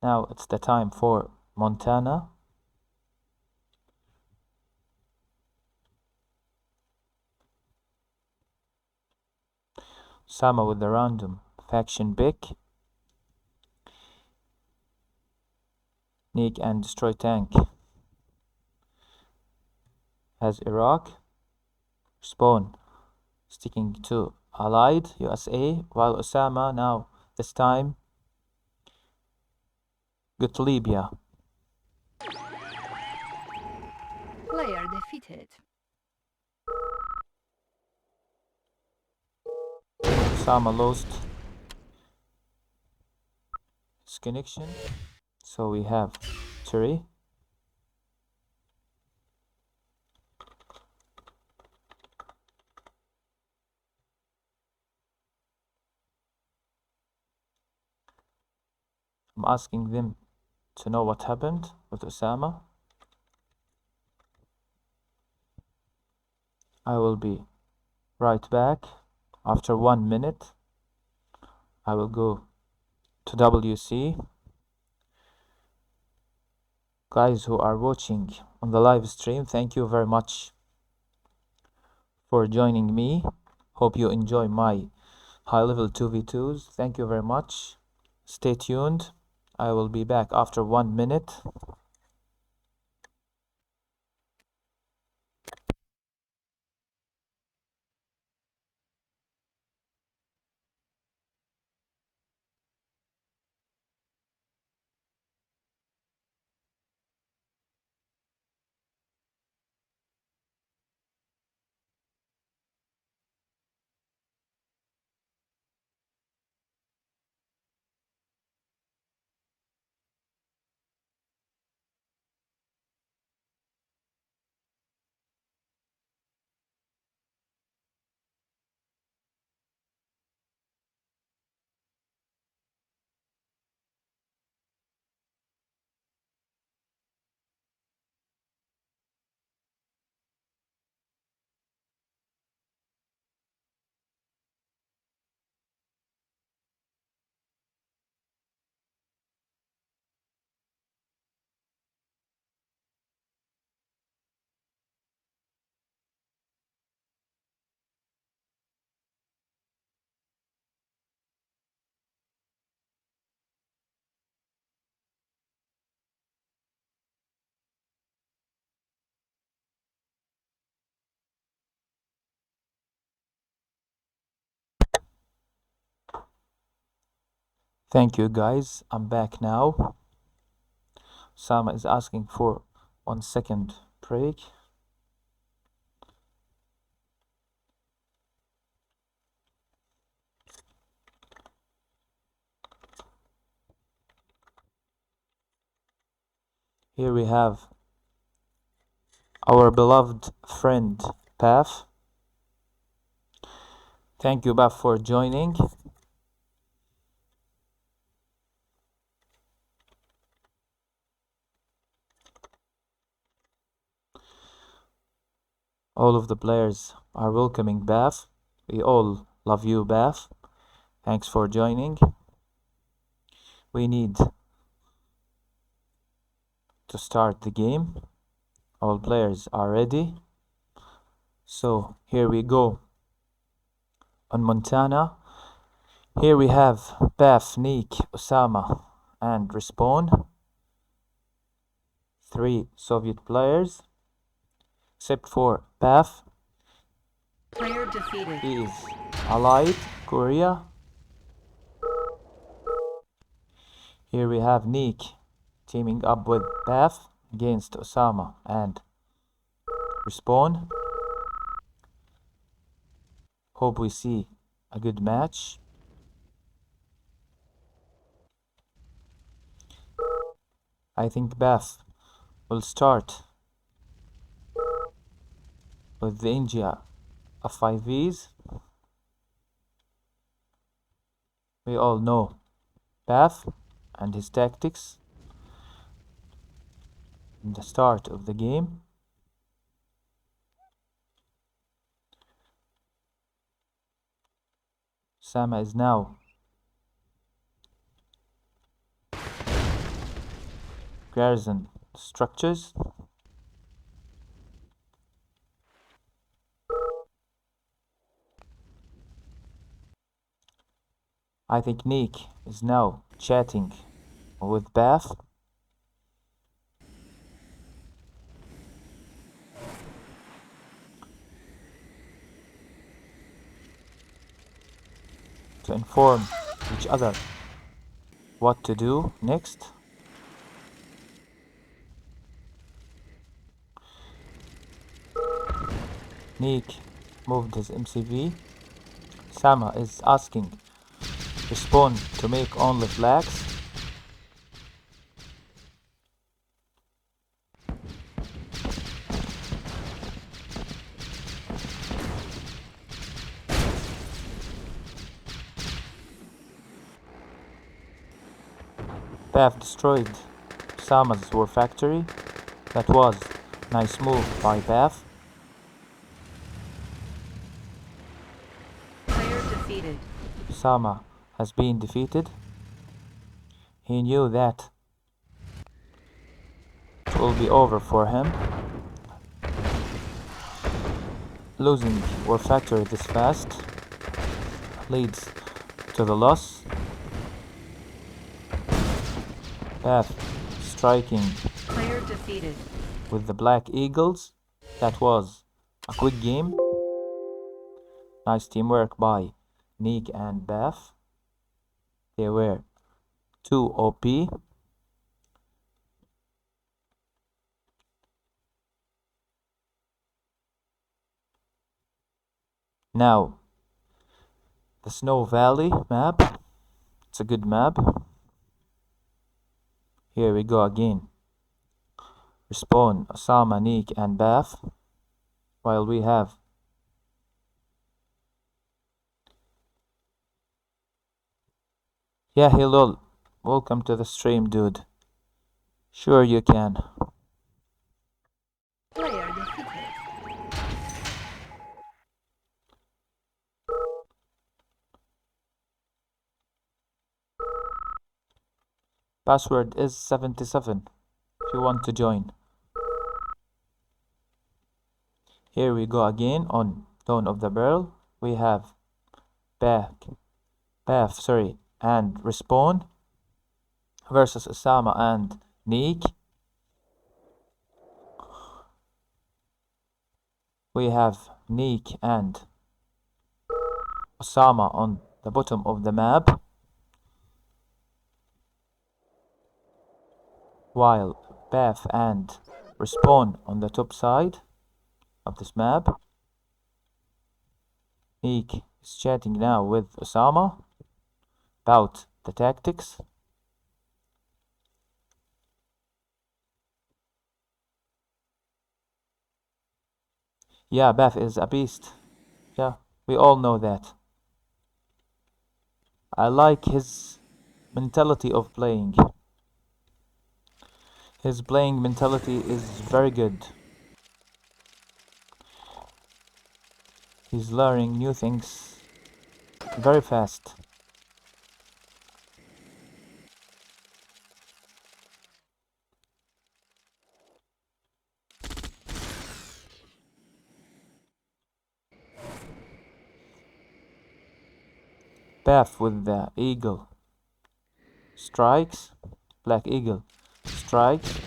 Now it's the time for Montana. Osama with the random faction pick. Neek and destroy tank has Iraq. Spawn sticking to Allied USA, while Osama now this time got Libya. Player defeated. Osama lost his connection, so we have Terry. I'm asking them to know what happened with Osama. I will be right back. After 1 minute, I will go to WC. Guys who are watching on the live stream, thank you very much for joining me. Hope you enjoy my high level 2v2s. Thank you very much. Stay tuned. I will be back after 1 minute. Thank you guys, I'm back now. Sama is asking for 1 second break. Here we have our beloved friend Paf. Thank you, Paf, for joining. All of the players are welcoming Paf. We all love you, Paf. Thanks for joining. We need to start the game. All players are ready. So here we go. On Montana, here we have Paf, Nick, Osama, and Respawn. 3 Soviet players, except for Paf. Player defeated. He is Allied Korea. Here we have Nick teaming up with Paf against Osama and Respawn. Hope we see a good match. I think Paf will start with the India of 5Vs. We all know Paf and his tactics in the start of the game. Sama is now garrison structures. I think Nick is now chatting with Paf. To inform each other what to do next. Nick moved his MCV. Sama is asking Respawn to make only flags. Paf destroyed Sama's war factory. That was nice move by Paf. Player defeated. Sama has been defeated. He knew that it will be over for him. Losing war factory this fast leads to the loss. Paf striking Player defeated. with the Black Eagles. That was a quick game. Nice teamwork by Nick and Paf. They were too OP. Now, the Snow Valley map. It's a good map. Here we go again. Respawn, Osama, Nick, and Paf. While we have Yeah, hello. Welcome to the stream, dude. Sure you can. Player defeated. Password is 77 if you want to join. Here we go again on Dawn of the Barrel. We have Paf, and Respawn versus Osama and Nick. We have Nick and Osama on the bottom of the map. while Path and Respawn on the top side of this map. Neek is chatting now with Osama about the tactics. Yeah, Path is a beast. Yeah, we all know that. I like his mentality of playing. His playing mentality is very good. He's learning new things very fast. Path with the eagle strikes. Black eagle strikes.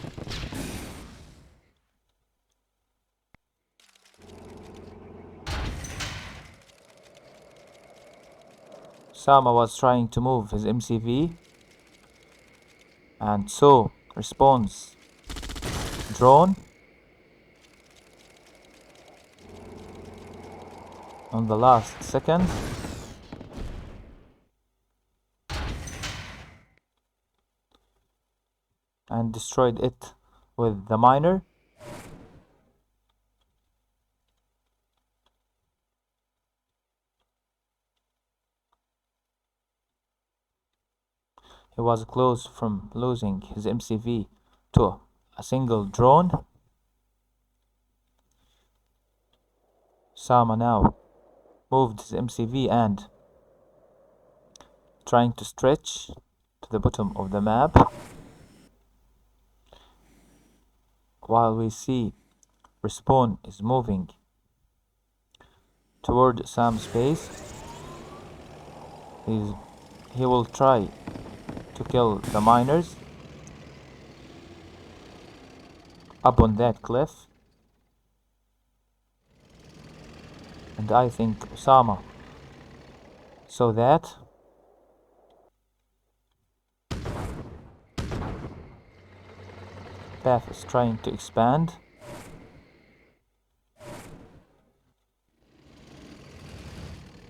Sama was trying to move his MCV and so responds drone on the last second. And destroyed it with the miner. He was close from losing his MCV to a single drone. Sama now moved his MCV and trying to stretch to the bottom of the map. While we see Respawn is moving toward Sam's base. He will try to kill the miners up on that cliff. And I think Osama saw that. Path is trying to expand.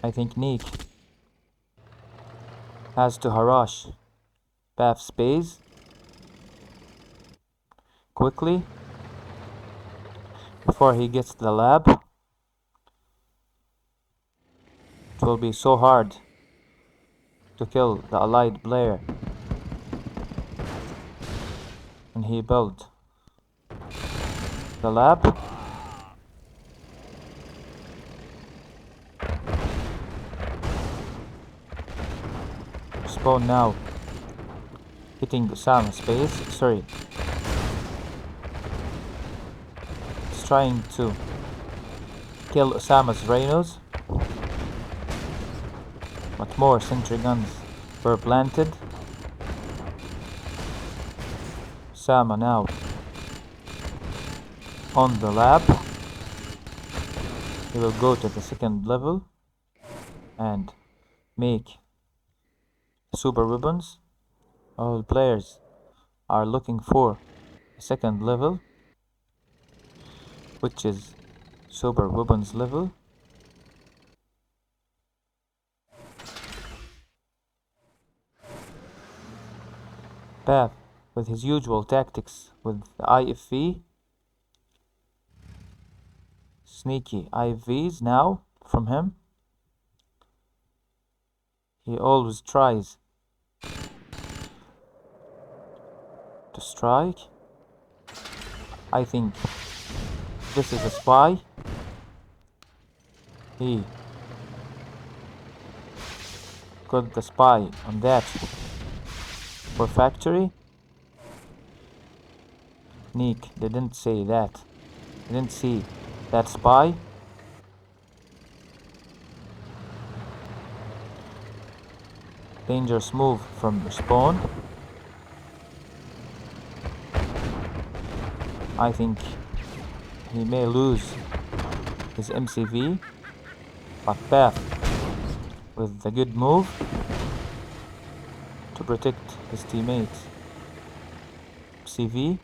I think Neek has to harass Path's base quickly before he gets to the lab. It will be so hard to kill the allied player when he built the lab. Respawn now hitting Osama's base. Sorry, he's trying to kill Osama's Rhinos, but more sentry guns were planted. Osama now on the lab. He will go to the second level and make super weapons. All players are looking for a second level, which is super weapons level. Path with his usual tactics with the IFV. Sneaky IVs now from him. He always tries to strike. I think this is a spy. He got the spy on that for factory. Neek didn't say that. He didn't see that spy. Dangerous move from Respawn. I think he may lose his MCV, but Path with the good move to protect his teammates. MCV.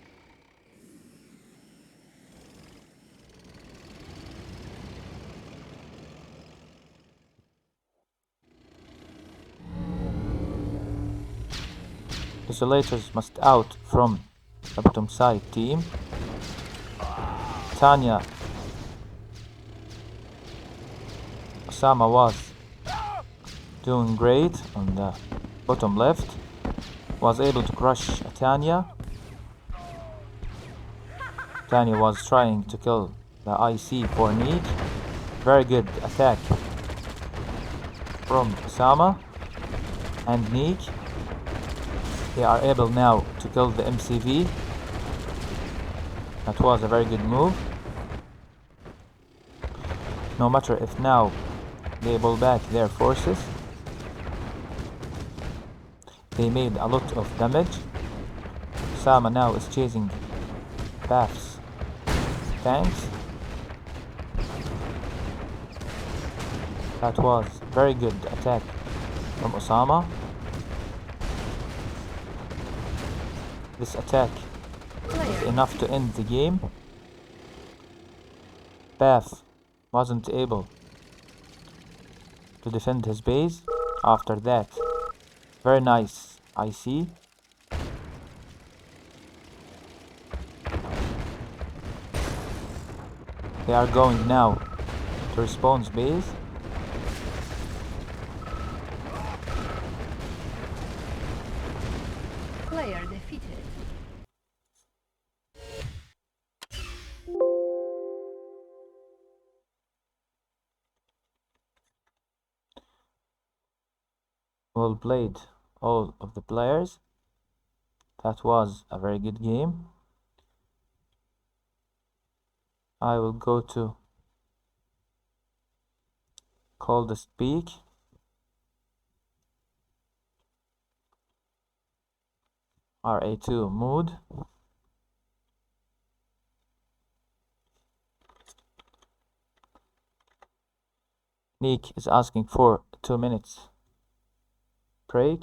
Isolators must out from the bottom side team. Tanya. Osama was doing great on the bottom left. Was able to crush Tanya. Tanya was trying to kill the IC for Neek. Very good attack from Osama and Neek. They are able now to kill the MCV. That was a very good move. No matter if now they pull back their forces. They made a lot of damage. Osama now is chasing Path's tanks. That was very good attack from Osama. This attack is enough to end the game. Path wasn't able to defend his base after that. Very nice IC. They are going now to Respawn's base. Player defeated. Well played, all of the players. That was a very good game. I will go to coldest peak. RA2 mood. Neek is asking for 2 minutes break.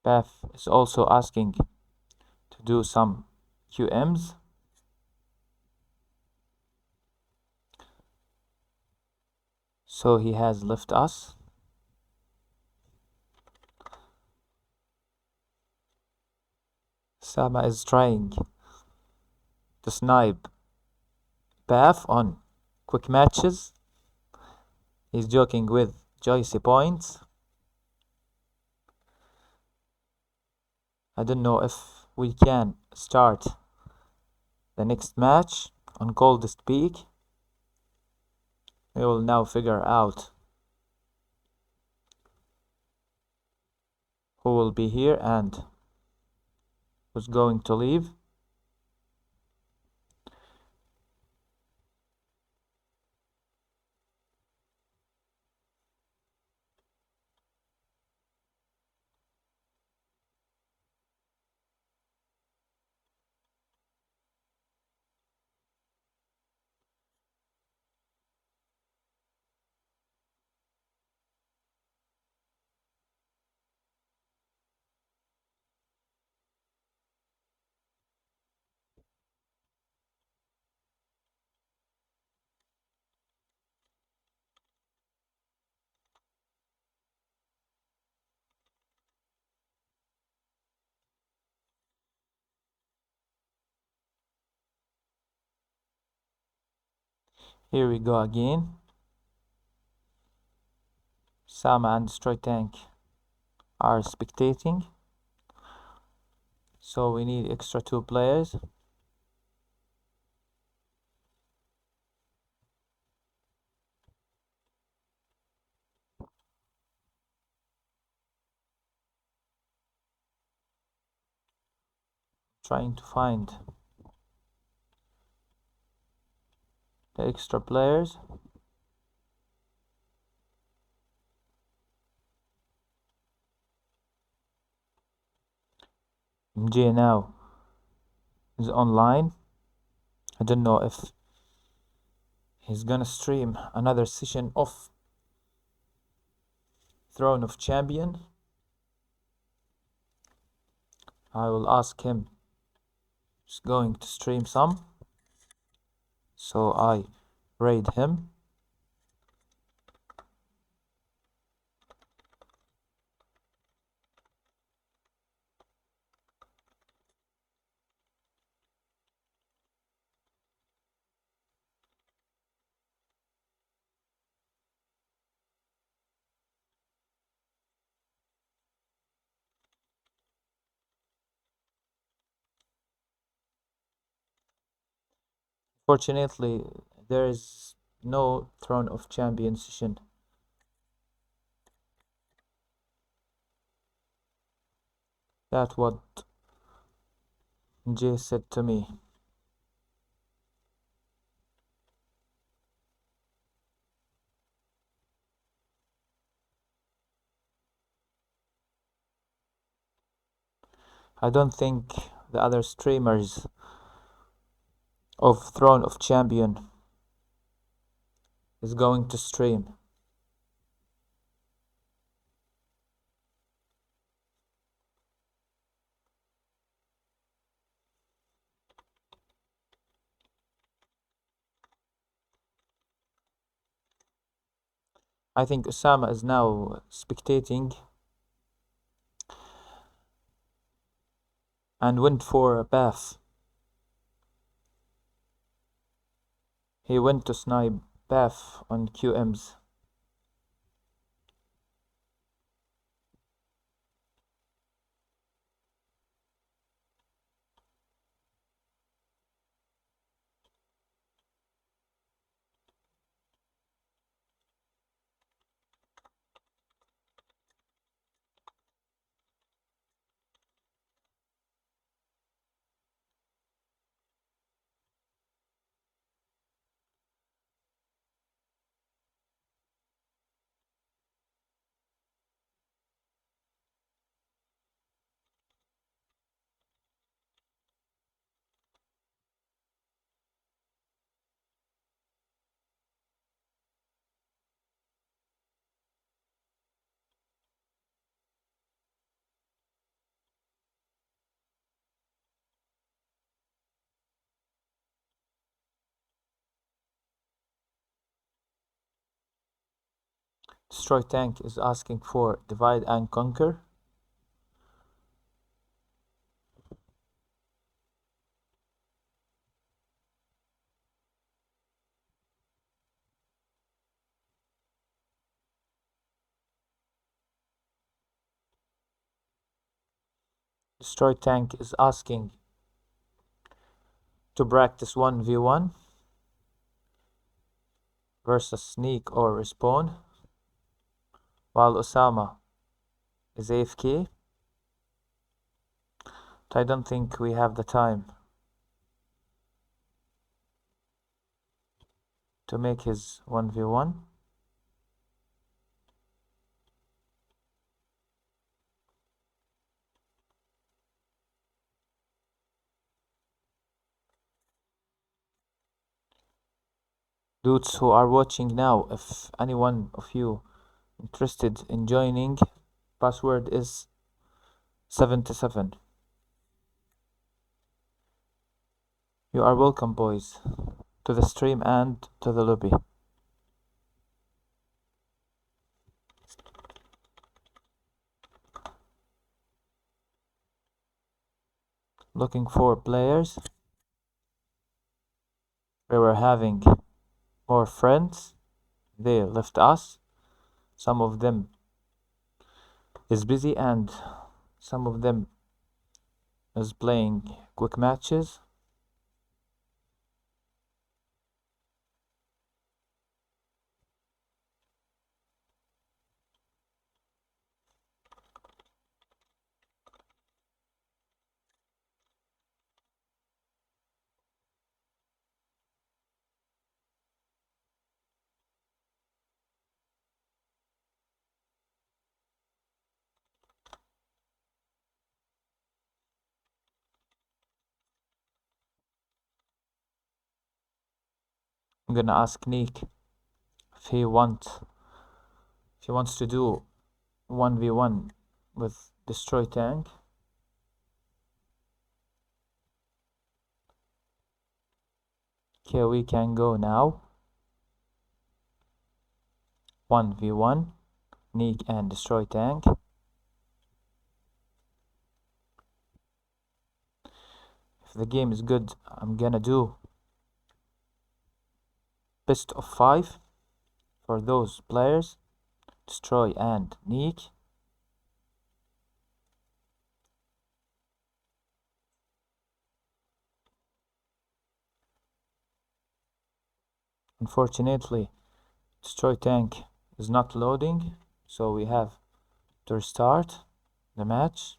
Path is also asking to do some QMs. So he has left us. Sama is trying to snipe Path on quick matches. He's joking with Joycey points. I don't know if we can start the next match on coldest peak. We will now figure out who will be here and who's going to leave. Here we go again. Sama and Destroy Tank are spectating. So we need extra 2 players. Trying to find the extra players. MJ now is online. I don't know if he's gonna stream another session of Throne of Champion. I will ask him. He's going to stream some, so I raid him. Fortunately, there is no Throne of Champion session. That's what Jay said to me. I don't think the other streamers of Throne of Champion is going to stream. I think Osama is now spectating and went for a bath. He went to snipe bath on QMs. Destroy Tank is asking for Divide and Conquer. Destroy Tank is asking to practice 1v1 versus Sneak or Respawn, while Osama is AFK. But I don't think we have the time to make his 1v1. Dudes who are watching now, if any one of you interested in joining, password is 77. You are welcome, boys, to the stream and to the lobby. Looking for players. We were having more friends. They left us. Some of them is busy and some of them is playing quick matches. I'm gonna ask Nick if he wants to do 1v1 with Destroy Tank. Okay, we can go now. 1v1, Nick and Destroy Tank. If the game is good, I'm gonna do best of 5 for those players, Destroy and Nick. Unfortunately, Destroy Tank is not loading, so we have to restart the match.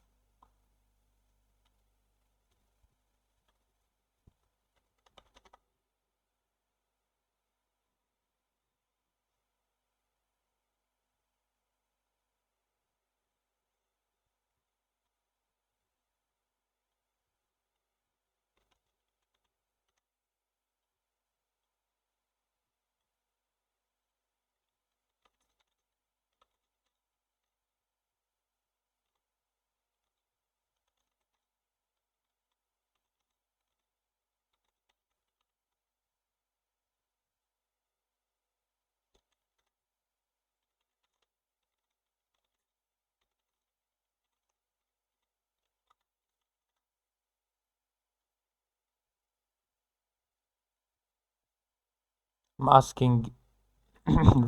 I'm asking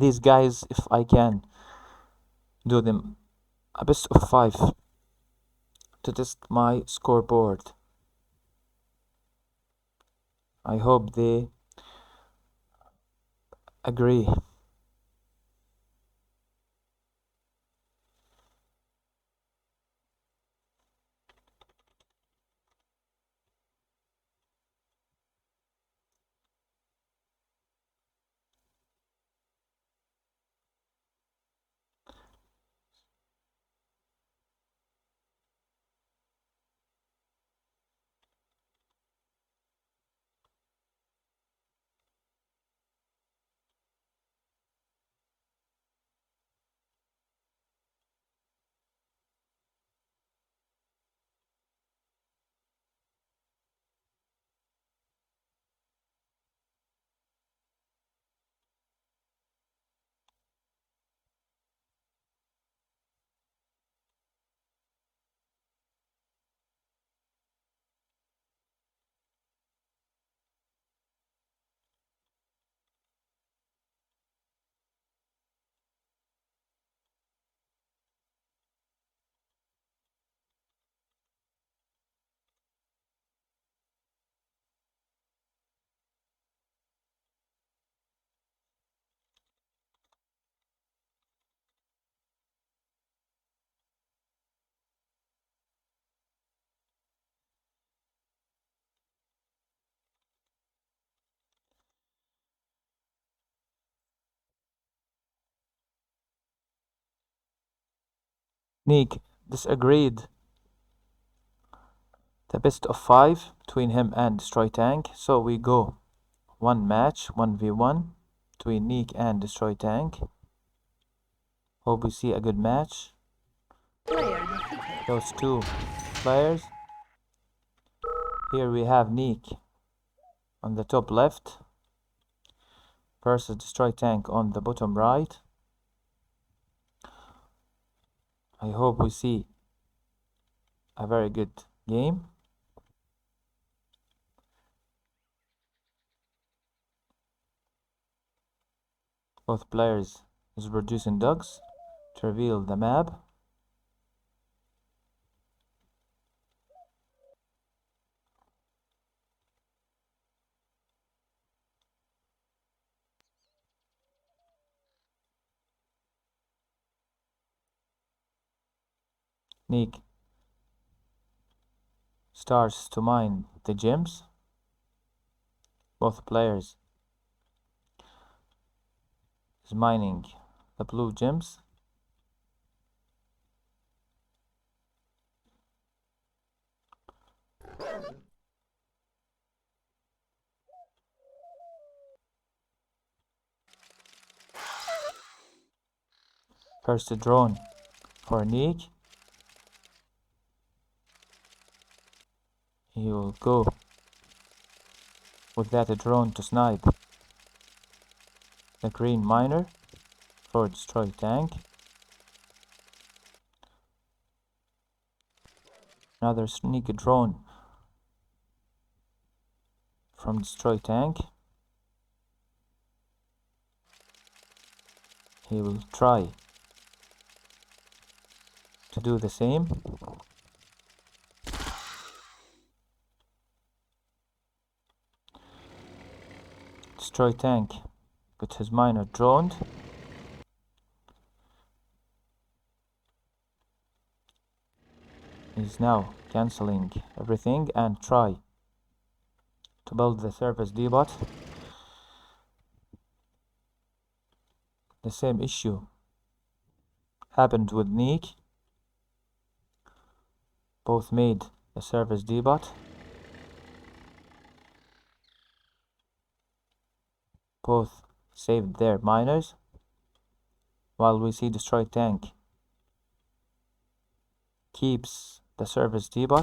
these guys if I can do them a best of 5 to test my scoreboard. I hope they agree. Nick disagreed the best of 5 between him and Destroy Tank, so we go one match 1v1 between Nick and Destroy Tank. Hope we see a good match. Player defeated. Those two players. Here we have Nick on the top left versus Destroy Tank on the bottom right. I hope we see a very good game. Both players is producing dogs to reveal the map. Nick starts to mine the gems. Both players is mining the blue gems. First drone for Nick. He will go with that drone to snipe the green miner for destroy tank. Another sneaky drone from destroy tank. He will try to do the same. Destroy tank got his miner droned. He's now cancelling everything and try to build the service depot. The same issue happened with Nick. Both made the service depot. Both saved their miners. While we see destroy tank keeps the service depot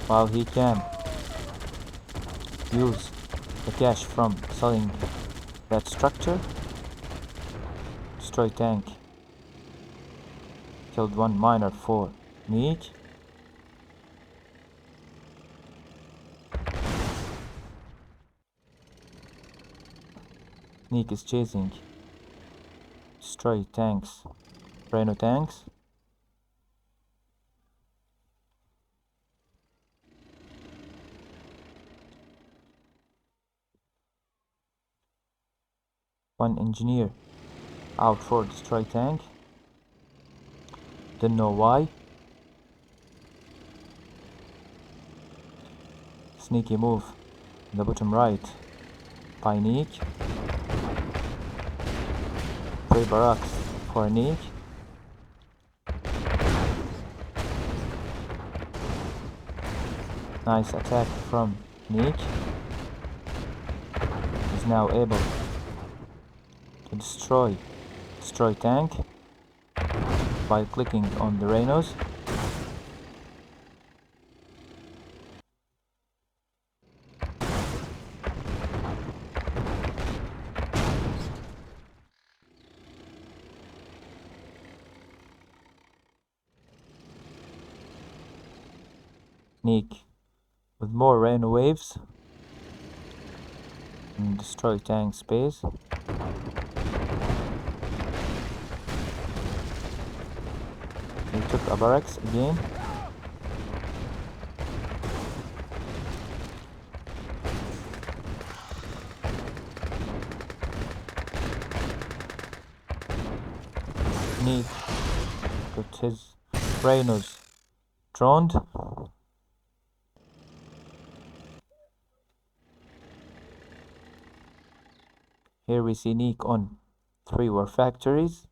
while he can use the cash from selling that structure. Destroy tank killed one miner for Nick. Nick is chasing destroy tanks, Rhino tanks. One engineer out for destroy tank. Didn't know why. Sneaky move in the bottom right by Nick. 3 barracks for Nick. Nice attack from Nick. He's now able to destroy tank by clicking on the Rhinos. Nick with more Rhino waves and destroy tank space. He took a barracks again. Nick got his Rhinos droned. Here we see Nick on 3 war factories,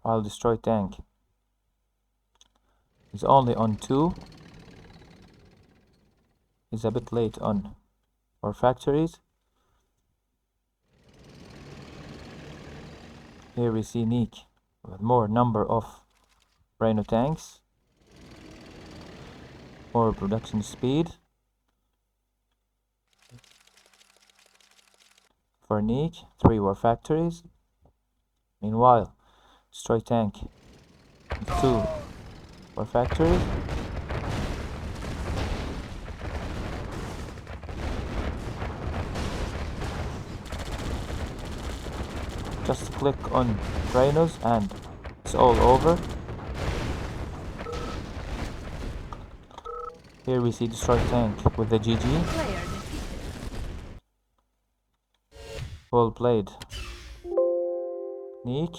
while destroy tank is only on 2. He's a bit late on war factories. Here we see Nick with more number of Rhino tanks, more production speed. For Nick, 3 war factories. Meanwhile, destroy tank, 2 war factories. Just click on Rhinos and it's all over. Here we see destroy tank with the GG. Player defeated. Well played, Nick.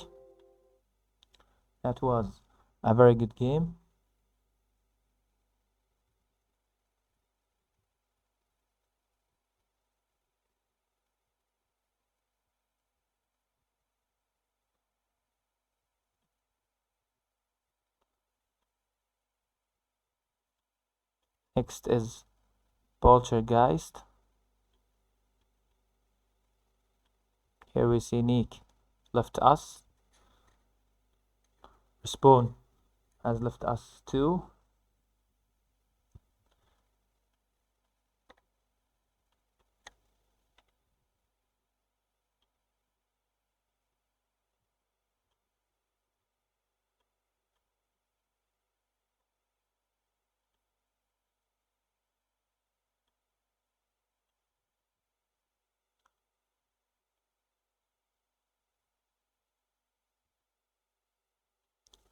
That was a very good game. Next is Poltergeist. Here we see Nick left us. Respawn has left us too.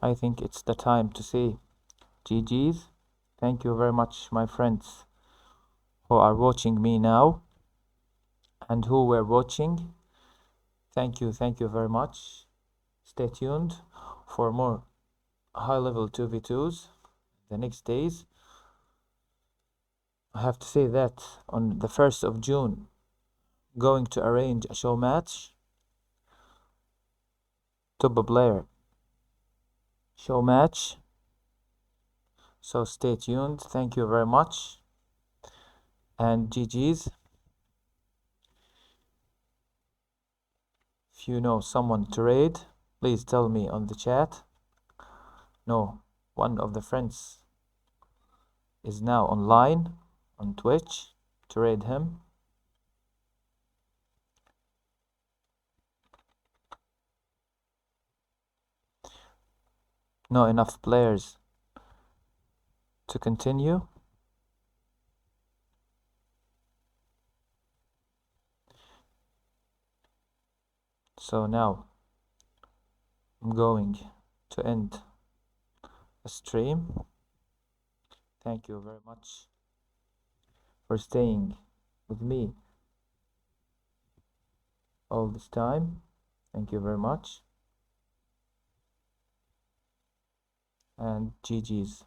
I think it's the time to say GG's. Thank you very much, my friends who are watching me now and who were watching. Thank you very much. Stay tuned for more high-level 2v2s the next days. I have to say that on the 1st of June, going to arrange a show match, top player show match. So stay tuned. Thank you very much. And GG's. If you know someone to raid, please tell me on the chat. No, one of the friends is now online on Twitch to raid him. Not enough players to continue. So now I'm going to end the stream. Thank you very much for staying with me all this time. Thank you very much. And GG's.